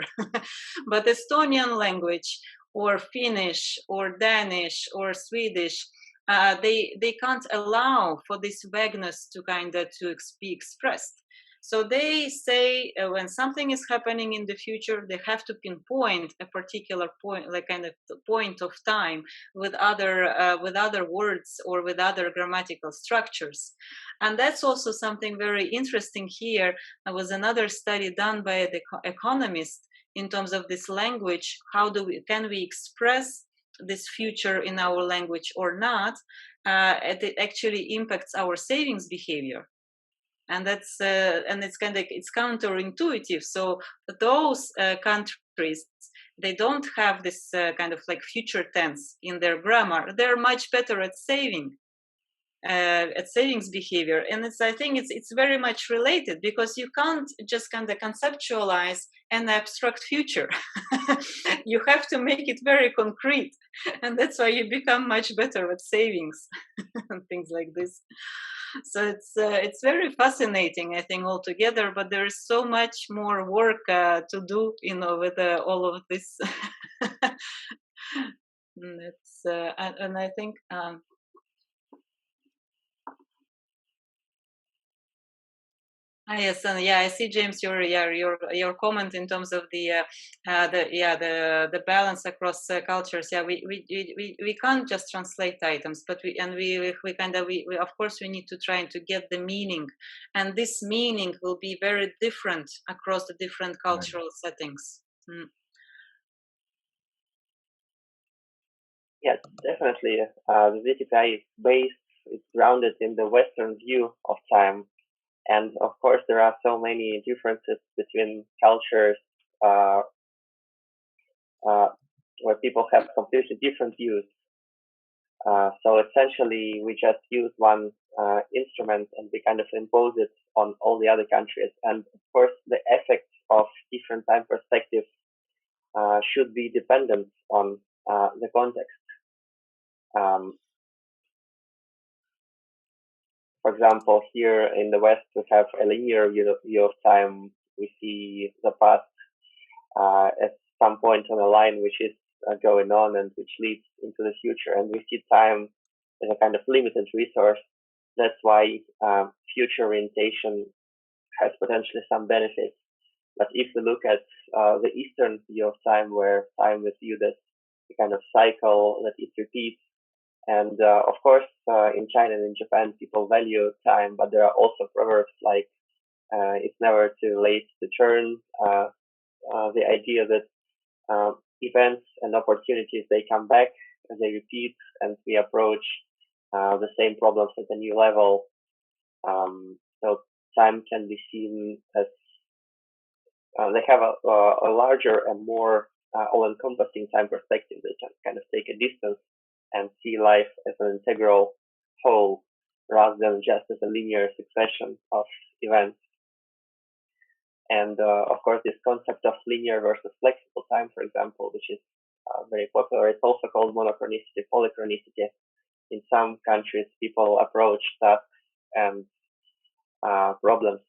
But Estonian language, or Finnish, or Danish, or Swedish, they can't allow for this vagueness to be expressed. So they say when something is happening in the future, they have to pinpoint a particular point, like kind of point of time, with other words or with other grammatical structures. And that's also something very interesting here. There was another study done by the economist in terms of this language. Can we express this future in our language or not? It actually impacts our savings behavior. And that's it's counterintuitive. So those countries, they don't have this kind of like future tense in their grammar. They're much better at savings behavior, and I think it's very much related, because you can't just kind of conceptualize an abstract future. You have to make it very concrete, and that's why you become much better at savings and things like this. So it's very fascinating, I think, altogether. But there is so much more work to do, with all of this. And I think. Yes, and I see, James, your comment in terms of the balance across cultures. We can't just translate items, but we of course we need to try to get the meaning, and this meaning will be very different across the different cultural settings. Yes, definitely. The ZTPI is based, it's grounded in the Western view of time. And of course, there are so many differences between cultures where people have completely different views. So essentially, we just use one instrument and we kind of impose it on all the other countries. And of course, the effects of different time perspectives should be dependent on the context. For example, here in the West, we have a linear view of time. We see the past at some point on a line which is going on and which leads into the future. And we see time as a kind of limited resource. That's why future orientation has potentially some benefits. But if we look at the Eastern view of time, where time is viewed as a kind of cycle that it repeats, and of course, in China and in Japan, people value time, but there are also proverbs like it's never too late to turn. The idea that events and opportunities, they come back, they repeat, and we approach the same problems at a new level. So time can be seen as they have a larger and more all-encompassing time perspective. They can kind of take a distance and see life as an integral whole rather than just as a linear succession of events. And of course, this concept of linear versus flexible time, for example, which is very popular, it's also called monochronicity, polychronicity. In some countries, people approach tasks and problems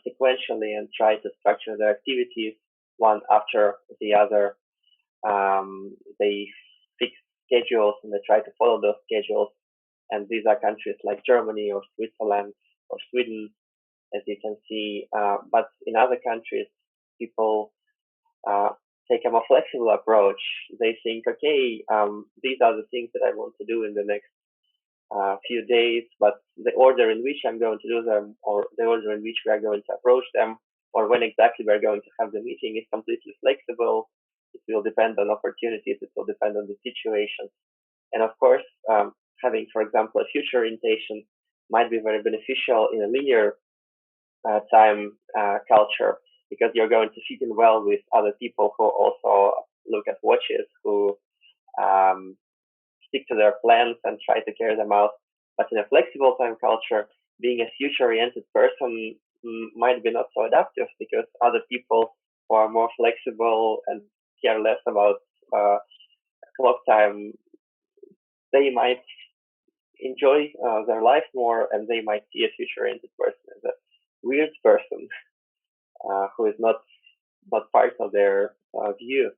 sequentially and try to structure their activities one after the other. They fix schedules and they try to follow those schedules. And these are countries like Germany or Switzerland or Sweden, as you can see. But in other countries, people take a more flexible approach. They think, okay, these are the things that I want to do in the next few days, but the order in which I'm going to do them, or the order in which we are going to approach them, or when exactly we're going to have the meeting is completely flexible. It will depend on opportunities. It will depend on the situation. And of course, having, for example, a future orientation might be very beneficial in a linear time culture, because you're going to fit in well with other people who also look at watches, who stick to their plans and try to carry them out. But in a flexible time culture, being a future-oriented person might be not so adaptive, because other people who are more flexible and care less about clock time, they might enjoy their life more, and they might see a future-oriented person as a weird person who is not part of their view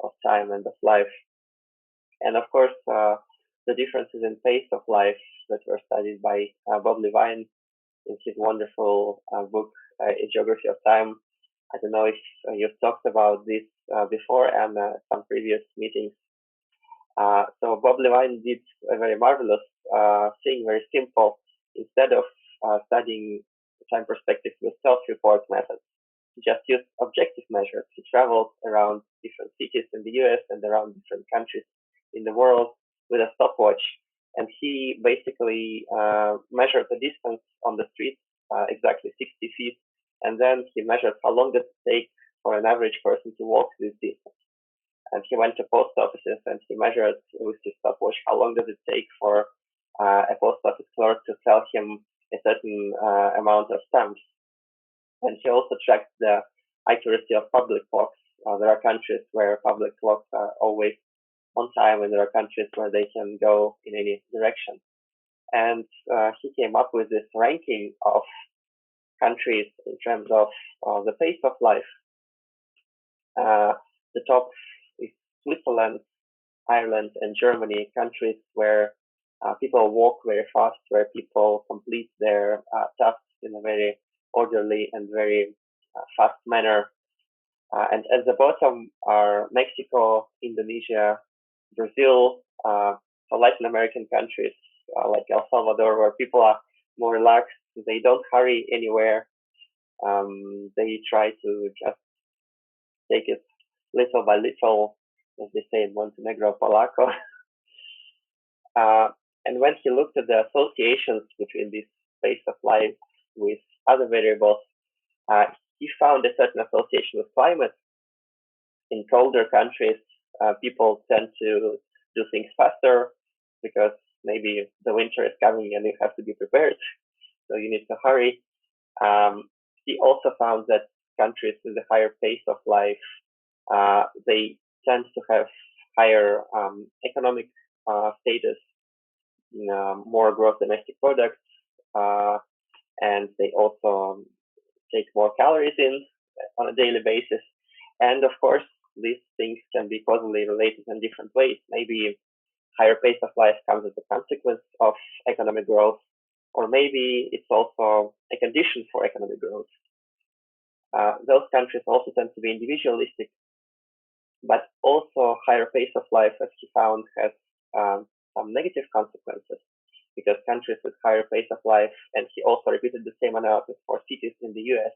of time and of life. And of course, the differences in pace of life that were studied by Bob Levine in his wonderful book, A Geography of Time. I don't know if you've talked about this before and some previous meetings. So Bob Levine did a very marvelous thing, very simple. Instead of studying time perspectives with self-report methods, he just used objective measures. He traveled around different cities in the US and around different countries in the world with a stopwatch. And he basically measured the distance on the street, exactly 60 feet. And then he measured how long does it take for an average person to walk this distance. And he went to post offices and he measured with his stopwatch how long does it take for a post office clerk to sell him a certain amount of stamps. And he also checked the accuracy of public clocks. There are countries where public clocks are always on time, and there are countries where they can go in any direction. And he came up with this ranking of countries in terms of the pace of life. The top is Switzerland, Ireland, and Germany, countries where people walk very fast, where people complete their tasks in a very orderly and very fast manner. And at the bottom are Mexico, Indonesia, Brazil, Latin American countries like El Salvador, where people are more relaxed. They don't hurry anywhere. They try to just take it little by little, as they say in Montenegro, Polaco. And when he looked at the associations between this pace of life with other variables, he found a certain association with climate. In colder countries, people tend to do things faster because maybe the winter is coming and you have to be prepared, so you need to hurry. He also found that countries with a higher pace of life, they tend to have higher economic status, more gross domestic products, and they also take more calories in on a daily basis. And of course, these things can be causally related in different ways. Maybe higher pace of life comes as a consequence of economic growth, or maybe it's also a condition for economic growth. Those countries also tend to be individualistic, but also higher pace of life, as he found, has some negative consequences, because countries with higher pace of life, and he also repeated the same analysis for cities in the US,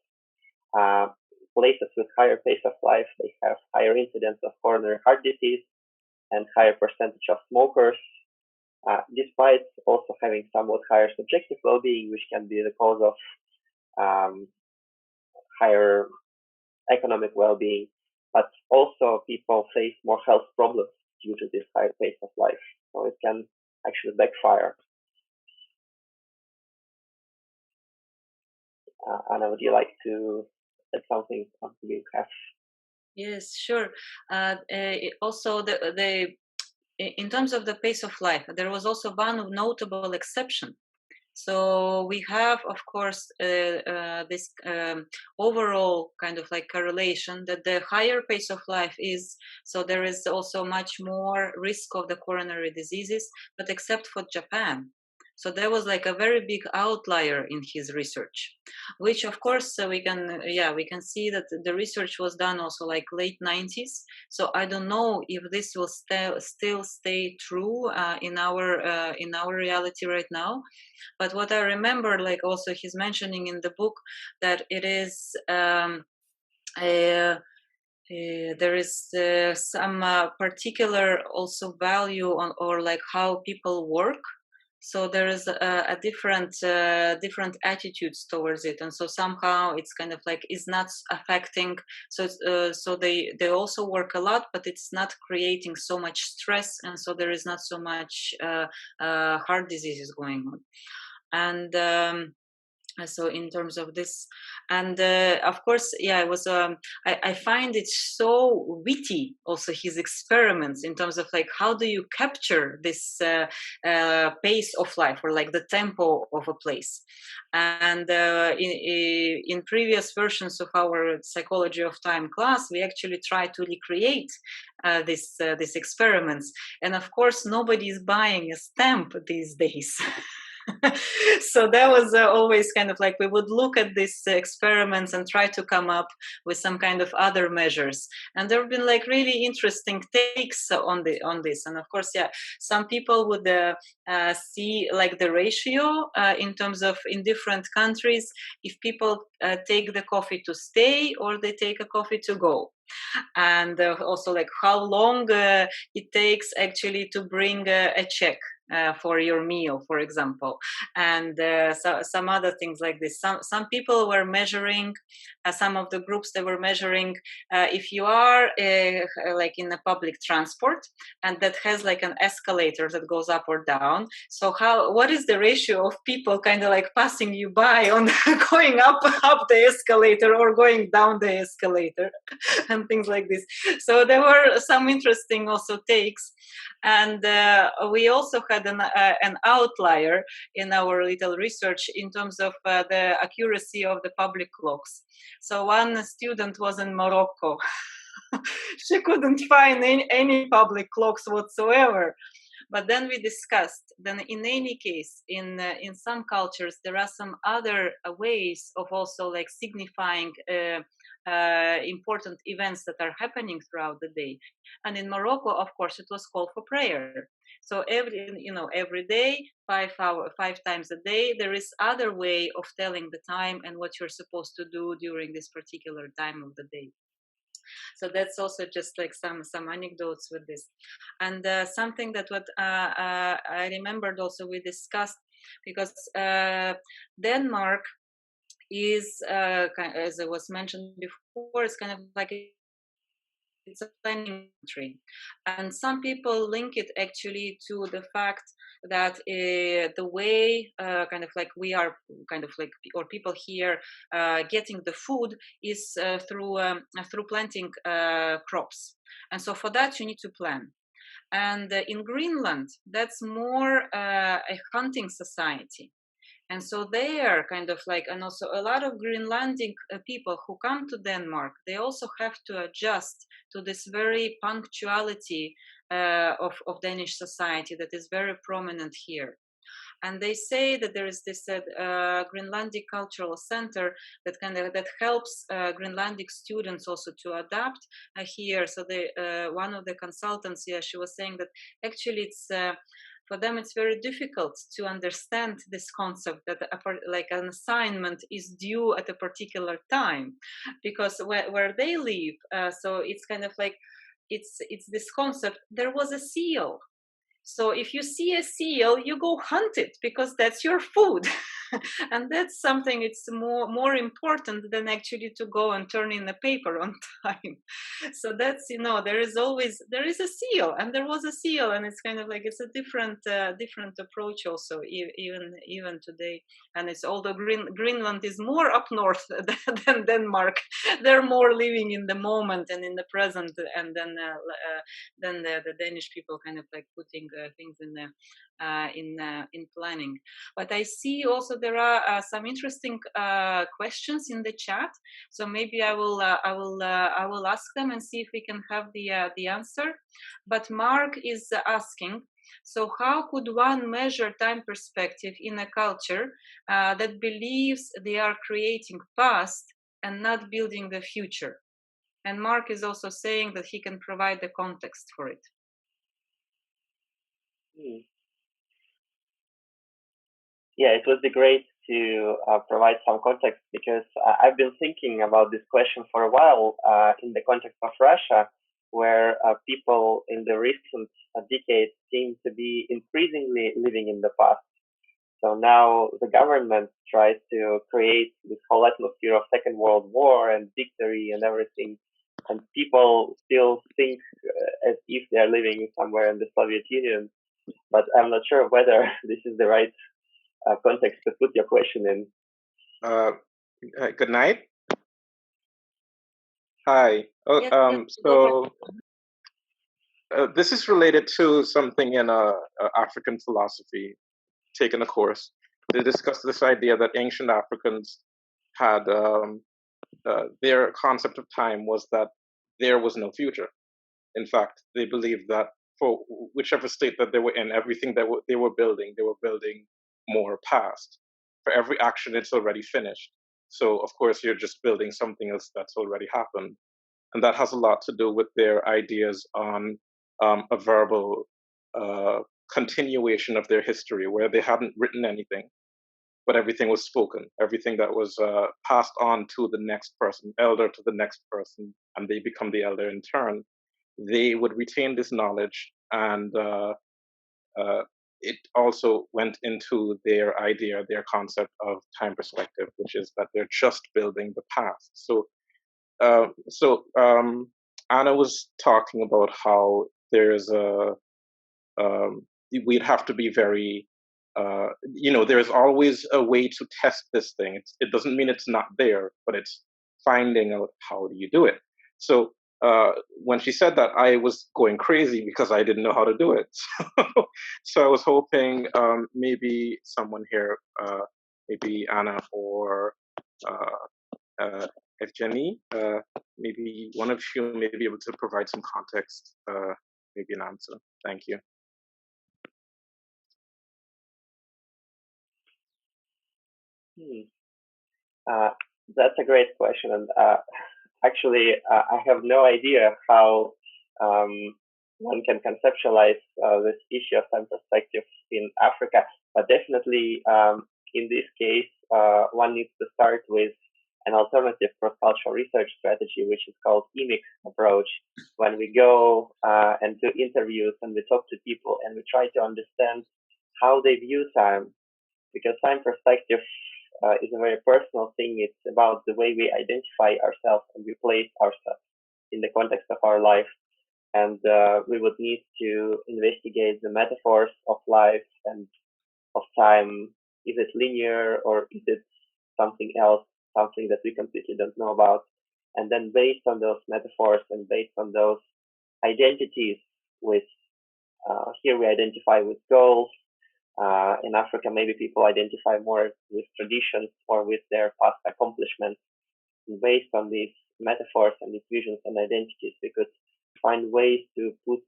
places with higher pace of life, they have higher incidence of coronary heart disease and higher percentage of smokers, despite also having somewhat higher subjective well-being, which can be the cause of higher economic well-being. But also people face more health problems due to this higher pace of life. So it can actually backfire. Anna, would you like to add something you have? Yes, sure. Also, in terms of the pace of life, there was also one notable exception. So we have, of course, this overall kind of like correlation that the higher pace of life is, so there is also much more risk of the coronary diseases, but except for Japan. So there was like a very big outlier in his research, which of course we can see that the research was done also like late 90s. So I don't know if this will still stay true in our reality right now. But what I remember, like also he's mentioning in the book, that it is there is some particular also value on, or like how people work. So there is a different attitudes towards it, and so somehow it's kind of like is not affecting. So so they also work a lot, but it's not creating so much stress, and so there is not so much heart diseases going on. And so in terms of this, and of course, yeah, it was I find it so witty also, his experiments, in terms of like how do you capture this pace of life, or like the tempo of a place. And in previous versions of our psychology of time class, we actually try to recreate these experiments, and of course nobody is buying a stamp these days. So that was always kind of like we would look at these experiments and try to come up with some kind of other measures. And there have been like really interesting takes on this. And of course, yeah, some people would see like the ratio in terms of in different countries, if people take the coffee to stay or they take a coffee to go. And also like how long it takes actually to bring a check for your meal, for example, and so some other things like this. Some people were measuring, some of the groups, they were measuring if you are like in a public transport and that has like an escalator that goes up or down. So what is the ratio of people kind of like passing you by on going up the escalator or going down the escalator, and things like this. So there were some interesting also takes. And we also had an outlier in our little research in terms of the accuracy of the public clocks. So one student was in Morocco. She couldn't find any public clocks whatsoever. But then we discussed, then in any case, in some cultures, there are some other ways of also like signifying important events that are happening throughout the day. And in Morocco, of course, it was called for prayer. So every day, 5 times a day, there is other way of telling the time and what you're supposed to do during this particular time of the day. So that's also just like some anecdotes with this. And something that what I remembered also we discussed, because Denmark is as it was mentioned before, it's kind of like it's a planning country, and some people link it actually to the fact that the way kind of like we are kind of like, or people here getting the food is through planting crops, and so for that you need to plan. And in Greenland, that's more a hunting society. And so they are kind of like, and also a lot of Greenlandic people who come to Denmark, they also have to adjust to this very punctuality of Danish society that is very prominent here. And they say that there is this Greenlandic Cultural Center that helps Greenlandic students also to adapt here. So one of the consultants, yeah, she was saying that actually it's for them it's very difficult to understand this concept that like an assignment is due at a particular time, because where they live, so it's kind of like it's this concept. There was a seal. So if you see a seal, you go hunt it because that's your food. And that's something it's more important than actually to go and turn in the paper on time. So that's, there is a seal, and there was a seal, and it's kind of like it's a different approach also even today. And it's, although Greenland is more up north than Denmark, they're more living in the moment and in the present, and then the Danish people kind of like putting things in planning. But I see also there are some interesting questions in the chat, so maybe I will ask them and see if we can have the answer. But Mark is asking, so how could one measure time perspective in a culture that believes they are creating past and not building the future? And Mark is also saying that he can provide the context for it. Yeah, it would be great to provide some context, because I've been thinking about this question for a while in the context of Russia, where people in the recent decades seem to be increasingly living in the past. So now the government tries to create this whole atmosphere of Second World War and victory and everything. And people still think as if they're living somewhere in the Soviet Union. But I'm not sure whether this is the right context to put your question in. Good night. Hi. Oh, Yes, so this is related to something in African philosophy, taken a course. They discussed this idea that ancient Africans had their concept of time was that there was no future. In fact, they believed that for whichever state that they were in, everything that they were building more past. For every action, it's already finished. So, of course, you're just building something else that's already happened. And that has a lot to do with their ideas on a verbal continuation of their history, where they hadn't written anything, but everything was spoken, everything that was passed on to the next person, elder to the next person, and they become the elder in turn. They would retain this knowledge, and it also went into their idea, their concept of time perspective, which is that they're just building the past. So Anna was talking about how there's we'd have to be very, there's always a way to test this thing. It doesn't mean it's not there, but it's finding out how do you do it. So when she said that, I was going crazy because I didn't know how to do it. So I was hoping maybe someone here, maybe Anna or Evgeny, maybe one of you may be able to provide some context, maybe an answer. Thank you. That's a great question, and actually, I have no idea how one can conceptualize this issue of time perspective in Africa. But definitely, in this case, one needs to start with an alternative cross-cultural research strategy, which is called EMIC approach. When we go and do interviews and we talk to people and we try to understand how they view time, because time perspective is a very personal thing. It's about the way we identify ourselves and we place ourselves in the context of our life. And we would need to investigate the metaphors of life and of time. Is it linear or is it something else, something that we completely don't know about? And then based on those metaphors and based on those identities with, here we identify with goals. In Africa, maybe people identify more with traditions or with their past accomplishments. And based on these metaphors and these visions and identities, we could find ways to put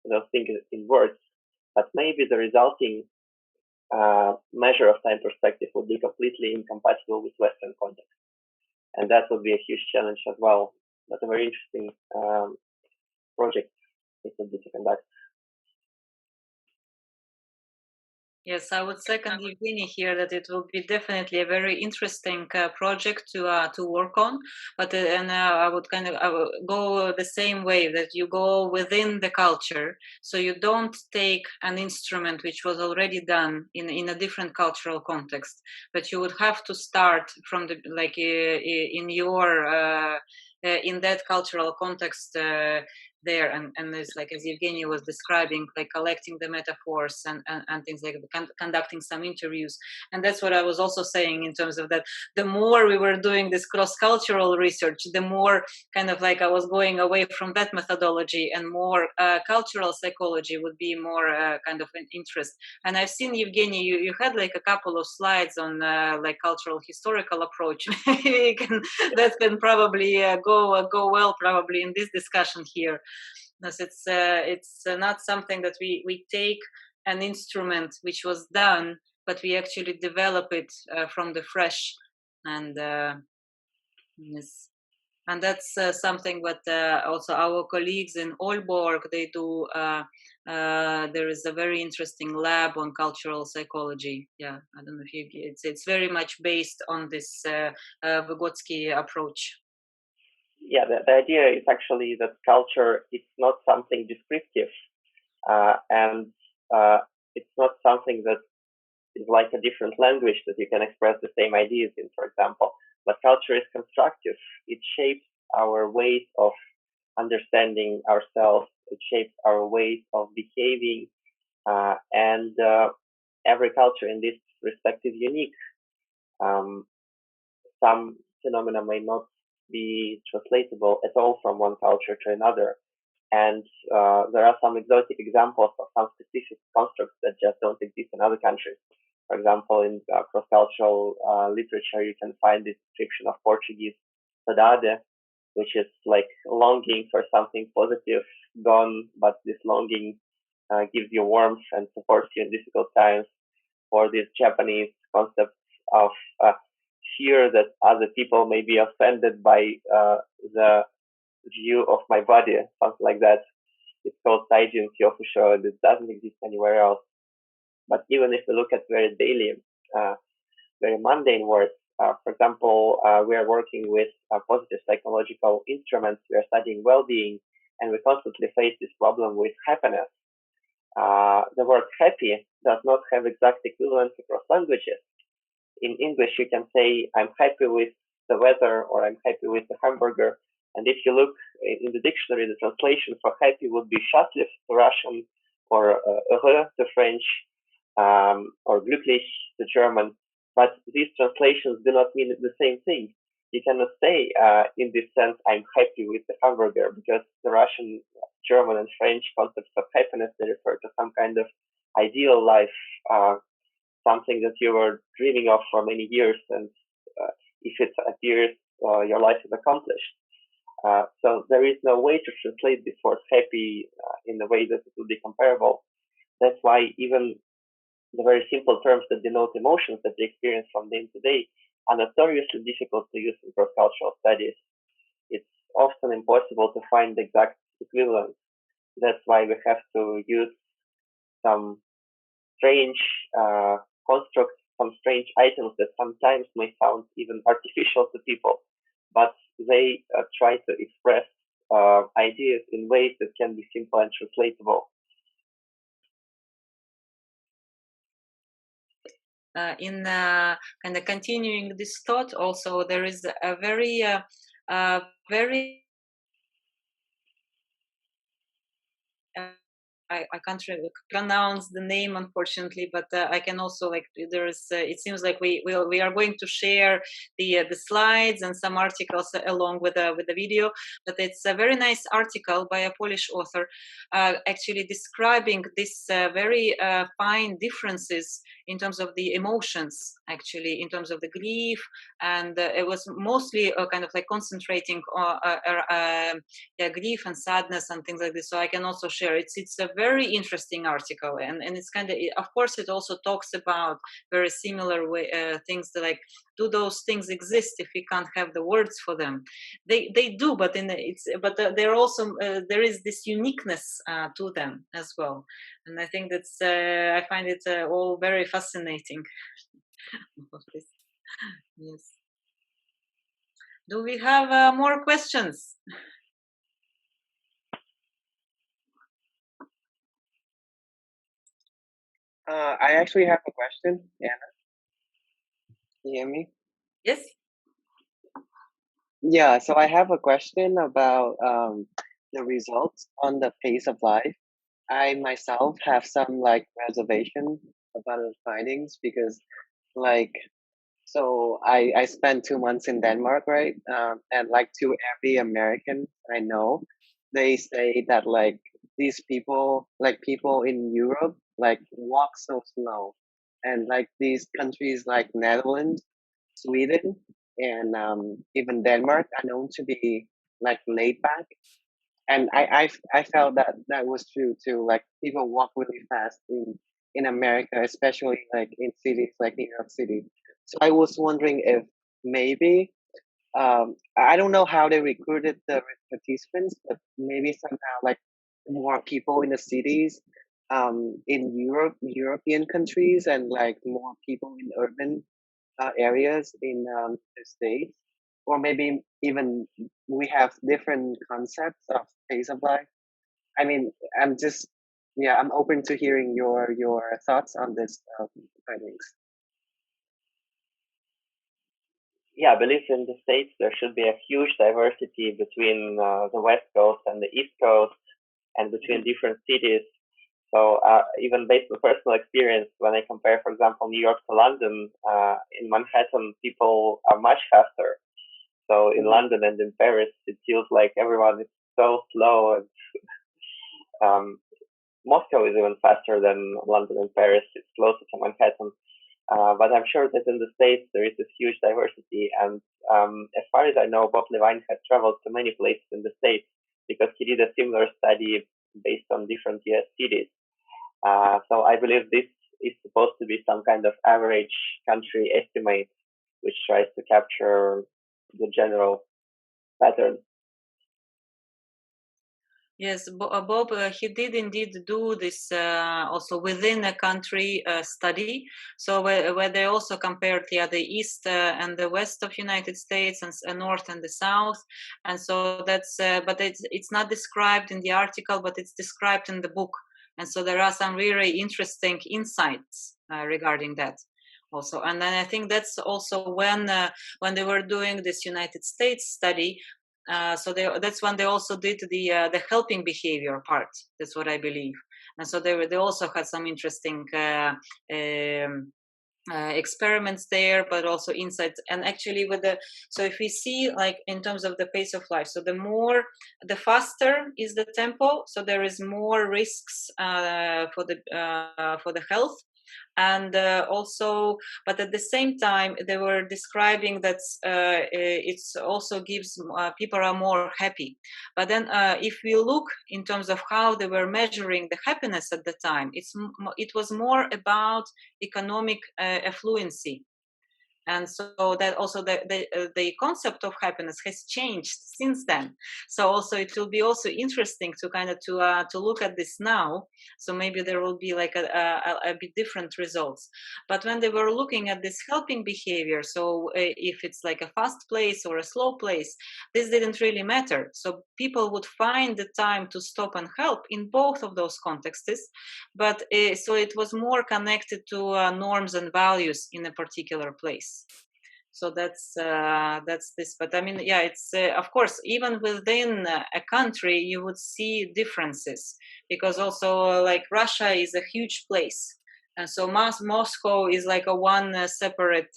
those things in words. But maybe the resulting measure of time perspective would be completely incompatible with Western context. And that would be a huge challenge as well. But a very interesting project it would be to conduct. Yes, I would second Evgeny here that it will be definitely a very interesting project to work on. But I would go the same way that you go within the culture, so you don't take an instrument which was already done in a different cultural context, but you would have to start from the in your in that cultural context. There and it's like, as Evgeny was describing, like collecting the metaphors and things like conducting some interviews. And that's what I was also saying in terms of that the more we were doing this cross-cultural research, the more kind of like I was going away from that methodology and more cultural psychology would be more kind of an interest. And I've seen, Evgeny, you had like a couple of slides on like cultural historical approach. That can probably go well probably in this discussion here. Because it's not something that we take an instrument which was done, but we actually develop it from the fresh, and yes, and that's something that also our colleagues in Aalborg they do. There is a very interesting lab on cultural psychology. Yeah, I don't know if it's very much based on this Vygotsky approach. yeah, the idea is actually that culture is not something descriptive, and it's not something that is like a different language that you can express the same ideas in, for example. But culture is constructive. It shapes our ways of understanding ourselves. It shapes our ways of behaving, and every culture in this respect is unique. Um, some phenomena may not be translatable at all from one culture to another. And there are some exotic examples of some specific constructs that just don't exist in other countries. For example, in cross-cultural literature, you can find the description of Portuguese saudade, which is like longing for something positive gone, but this longing gives you warmth and supports you in difficult times. Or this Japanese concept of fear that other people may be offended by the view of my body, something like that. It's called Taijin Kyokusho, and it doesn't exist anywhere else. But even if we look at very daily, very mundane words, for example, we are working with positive psychological instruments, we are studying well-being, and we constantly face this problem with happiness. The word happy does not have exact equivalents across languages. In English, you can say, I'm happy with the weather, or I'm happy with the hamburger. And if you look in the dictionary, the translation for happy would be счастлив to Russian, or heureux to French, or glücklich to German. But these translations do not mean the same thing. You cannot say, in this sense, I'm happy with the hamburger, because the Russian, German, and French concepts of happiness, they refer to some kind of ideal life, something that you were dreaming of for many years, and if it appears, your life is accomplished. So there is no way to translate this word happy in a way that it will be comparable. That's why even the very simple terms that denote emotions that we experience from day to day are notoriously difficult to use in cross-cultural studies. It's often impossible to find the exact equivalent. That's why we have to use some strange constructs, some strange items that sometimes may sound even artificial to people, but they try to express ideas in ways that can be simple and translatable. In kind of continuing this thought, also there is a very very I can't really pronounce the name, unfortunately, but I can also, like, there is. It seems like we are going to share the slides and some articles along with the video. But it's a very nice article by a Polish author, actually describing this very fine differences in terms of the emotions, actually in terms of the grief, and it was mostly kind of like concentrating on grief and sadness and things like this. So I can also share. It's a very interesting article, and it's kind of course it also talks about very similar way, things that, like, do those things exist if we can't have the words for them? They do, but they're also there is this uniqueness to them as well, and I think that's I find it all very fascinating. Yes. Do we have more questions? I actually have a question, Anna. Can you hear me? Yes. Yeah, so I have a question about the results on the pace of life. I myself have some like reservation about the findings because, like, so I spent 2 months in Denmark, right? And like to every American I know, they say that like these people, like people in Europe, like walk so slow, and like these countries like Netherlands, Sweden, and even Denmark are known to be like laid back. And I felt that that was true too. Like people walk really fast in America, especially like in cities like New York City. So I was wondering if maybe I don't know how they recruited the participants, but maybe somehow like more people in the cities in European countries, and like more people in urban areas in the States, or maybe even we have different concepts of pace of life. I mean, I'm open to hearing your thoughts on this findings. Yeah, I believe in the States there should be a huge diversity between the West Coast and the East Coast, and between different cities. So even based on personal experience, when I compare, for example, New York to London, in Manhattan, people are much faster. So in London and in Paris, it feels like everyone is so slow. And, Moscow is even faster than London and Paris. It's closer to Manhattan. But I'm sure that in the States, there is this huge diversity. And as far as I know, Bob Levine had traveled to many places in the States because he did a similar study based on different US cities. So I believe this is supposed to be some kind of average country estimate, which tries to capture the general pattern. Yes, Bob, he did indeed do this also within a country study. So where they also compared the east and the west of United States, and north and the south. And so that's, but it's not described in the article, but it's described in the book. And so there are some really interesting insights regarding that also. And then I think that's also when they were doing this United States study. So that's when they also did the helping behavior part. That's what I believe. And so they also had some interesting experiments there, but also insights. And actually so if we see like in terms of the pace of life, so the faster is the tempo, so there is more risks for the health. And also, but at the same time, they were describing that it also gives people are more happy. But then, if we look in terms of how they were measuring the happiness at the time, it was more about economic affluency. And so that also the concept of happiness has changed since then. So also it will be also interesting to kind of to look at this now. So maybe there will be like a bit different results. But when they were looking at this helping behavior, so if it's like a fast place or a slow place, this didn't really matter. So people would find the time to stop and help in both of those contexts. But so it was more connected to norms and values in a particular place. So that's this. But I mean, yeah, it's of course even within a country you would see differences, because also like Russia is a huge place, and so Moscow is like a one separate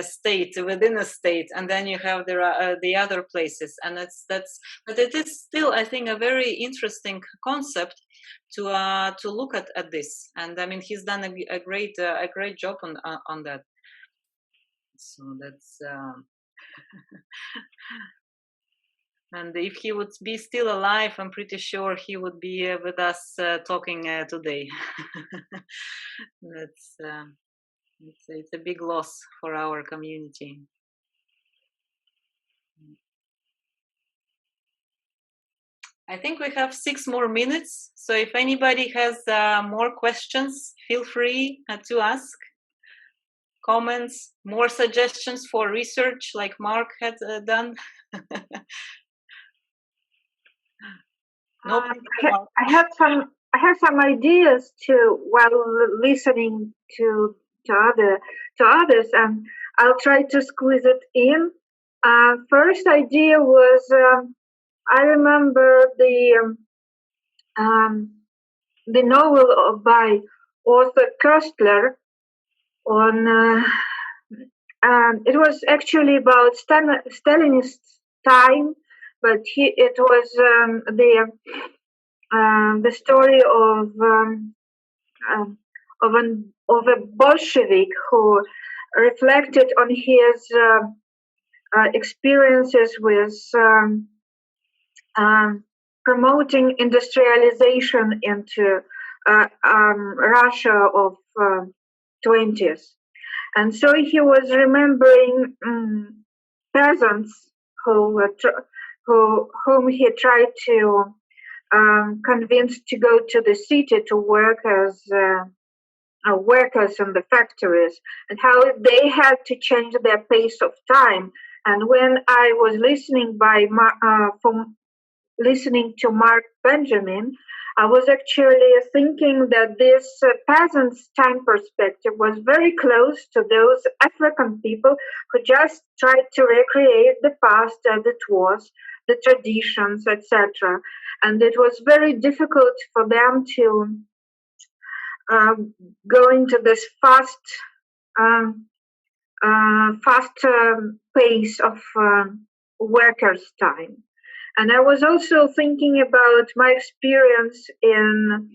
state within a state, and then you have the other places, and but it is still, I think, a very interesting concept to look at this. And I mean, he's done a great job on that. So that's and if he would be still alive, I'm pretty sure he would be with us talking today. That's it's a big loss for our community. I think we have 6 more minutes. So if anybody has more questions, feel free to ask. Comments, more suggestions for research like Mark had done. No, I have some ideas too while listening to others, and I'll try to squeeze it in. First idea was I remember the novel by Arthur Koestler on. It was actually about Stalinist time, but it was the story of a Bolshevik who reflected on his experiences with promoting industrialization into Russia of 20s. And so he was remembering peasants whom he tried to convince to go to the city to work as workers in the factories, and how they had to change their pace of time And when I was listening listening to Mark Benjamin, I was actually thinking that this peasant's time perspective was very close to those African people who just tried to recreate the past as it was, the traditions, etc. And it was very difficult for them to go into this fast pace of workers' time. And I was also thinking about my experience in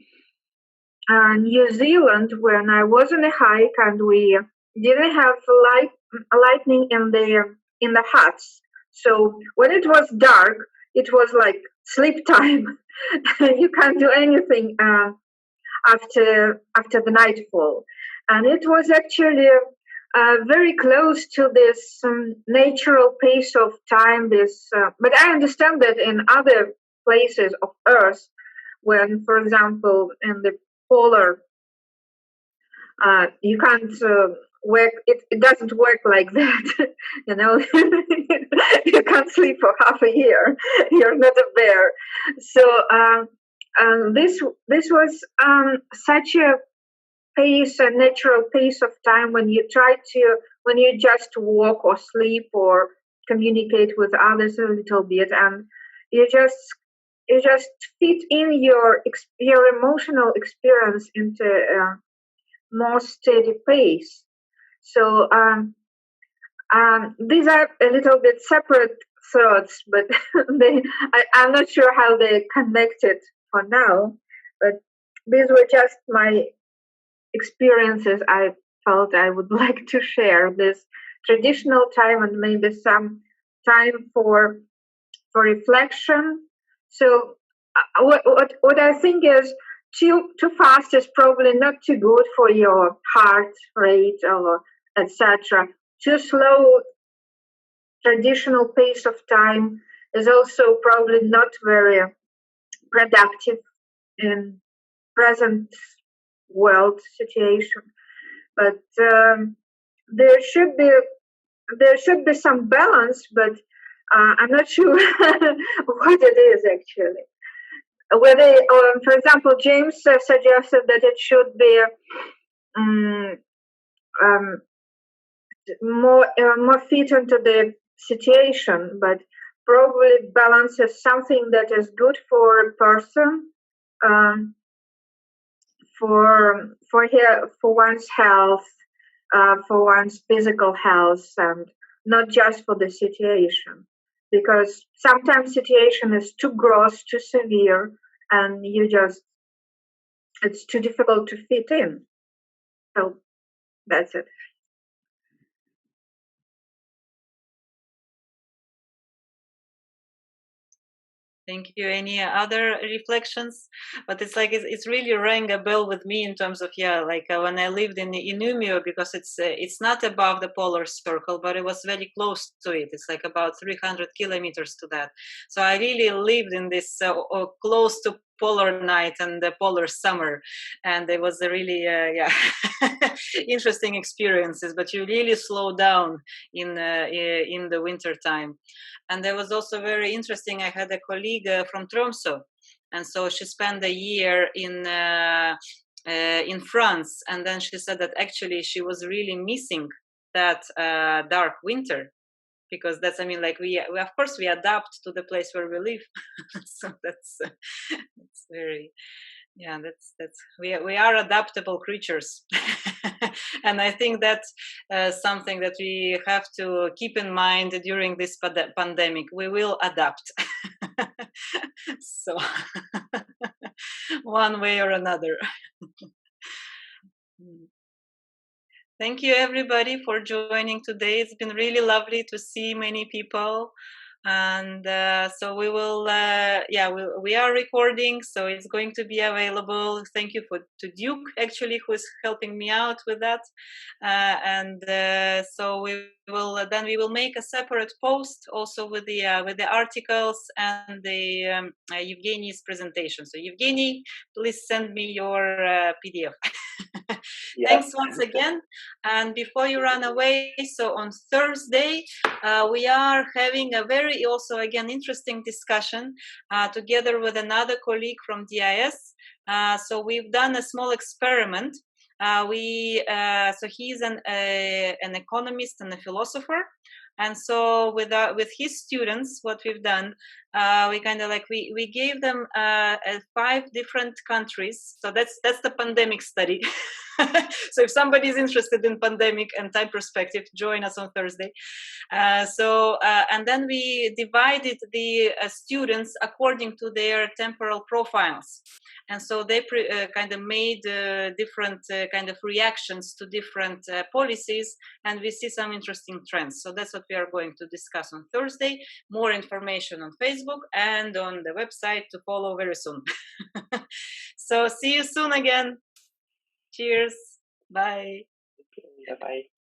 New Zealand when I was on a hike and we didn't have lightning in the huts. So when it was dark, it was like sleep time. You can't do anything after the nightfall, and it was actually very close to this natural pace of time. But I understand that in other places of Earth, when, for example, in the polar, you can't work. It doesn't work like that. You know, you can't sleep for half a year. You're not a bear. So this was such a natural pace of time when you just walk or sleep or communicate with others a little bit, and you just fit in your emotional experience into a more steady pace. So these are a little bit separate thoughts, but I'm not sure how they connected for now, but these were just my experiences. I felt I would like to share this traditional time and maybe some time for reflection. So what I think is too fast is probably not too good for your heart rate or etc. Too slow traditional pace of time is also probably not very productive in present world situation. But there should be some balance, but I'm not sure what it is actually. Whether, for example, James suggested that it should be more fit into the situation, but probably balance is something that is good for a person, for one's health, for one's physical health, and not just for the situation, because sometimes situation is too gross, too severe, and it's too difficult to fit in. So that's it. Thank you. Any other reflections? But it's like it's really rang a bell with me in terms of when I lived in Umeå, because it's not above the polar circle, but it was very close to it. It's like about 300 kilometers to that. So I really lived in this close to polar night and the polar summer, and it was a really interesting experiences. But you really slow down in the winter time. And that was also very interesting. I had a colleague from Tromsø, and so she spent a year in France, and then she said that actually she was really missing that dark winter, because that's, I mean, like we of course we adapt to the place where we live. So that's very, that's we are adaptable creatures. And I think that's something that we have to keep in mind during this pandemic. We will adapt. So one way or another. Thank you everybody for joining today. It's been really lovely to see many people. And so we will we are recording, so it's going to be available. Thank you to Duke, actually, who is helping me out with that. So we will make a separate post also with the articles and the Evgeny's presentation. So Evgeny, please send me your PDF. Thanks once again. And before you run away, so on Thursday, we are having a very also, again, interesting discussion together with another colleague from DIS. So we've done a small experiment. So he's an economist and a philosopher. And so with his students, what we've done, we kind of like we gave them 5 different countries. So that's the pandemic study. So if somebody is interested in pandemic and time perspective, join us on Thursday. And then we divided the students according to their temporal profiles. And so they kind of made different kind of reactions to different policies, and we see some interesting trends. So that's what we are going to discuss on Thursday. More information on Facebook and on the website to follow very soon. So see you soon again. Cheers. Bye. Bye-bye.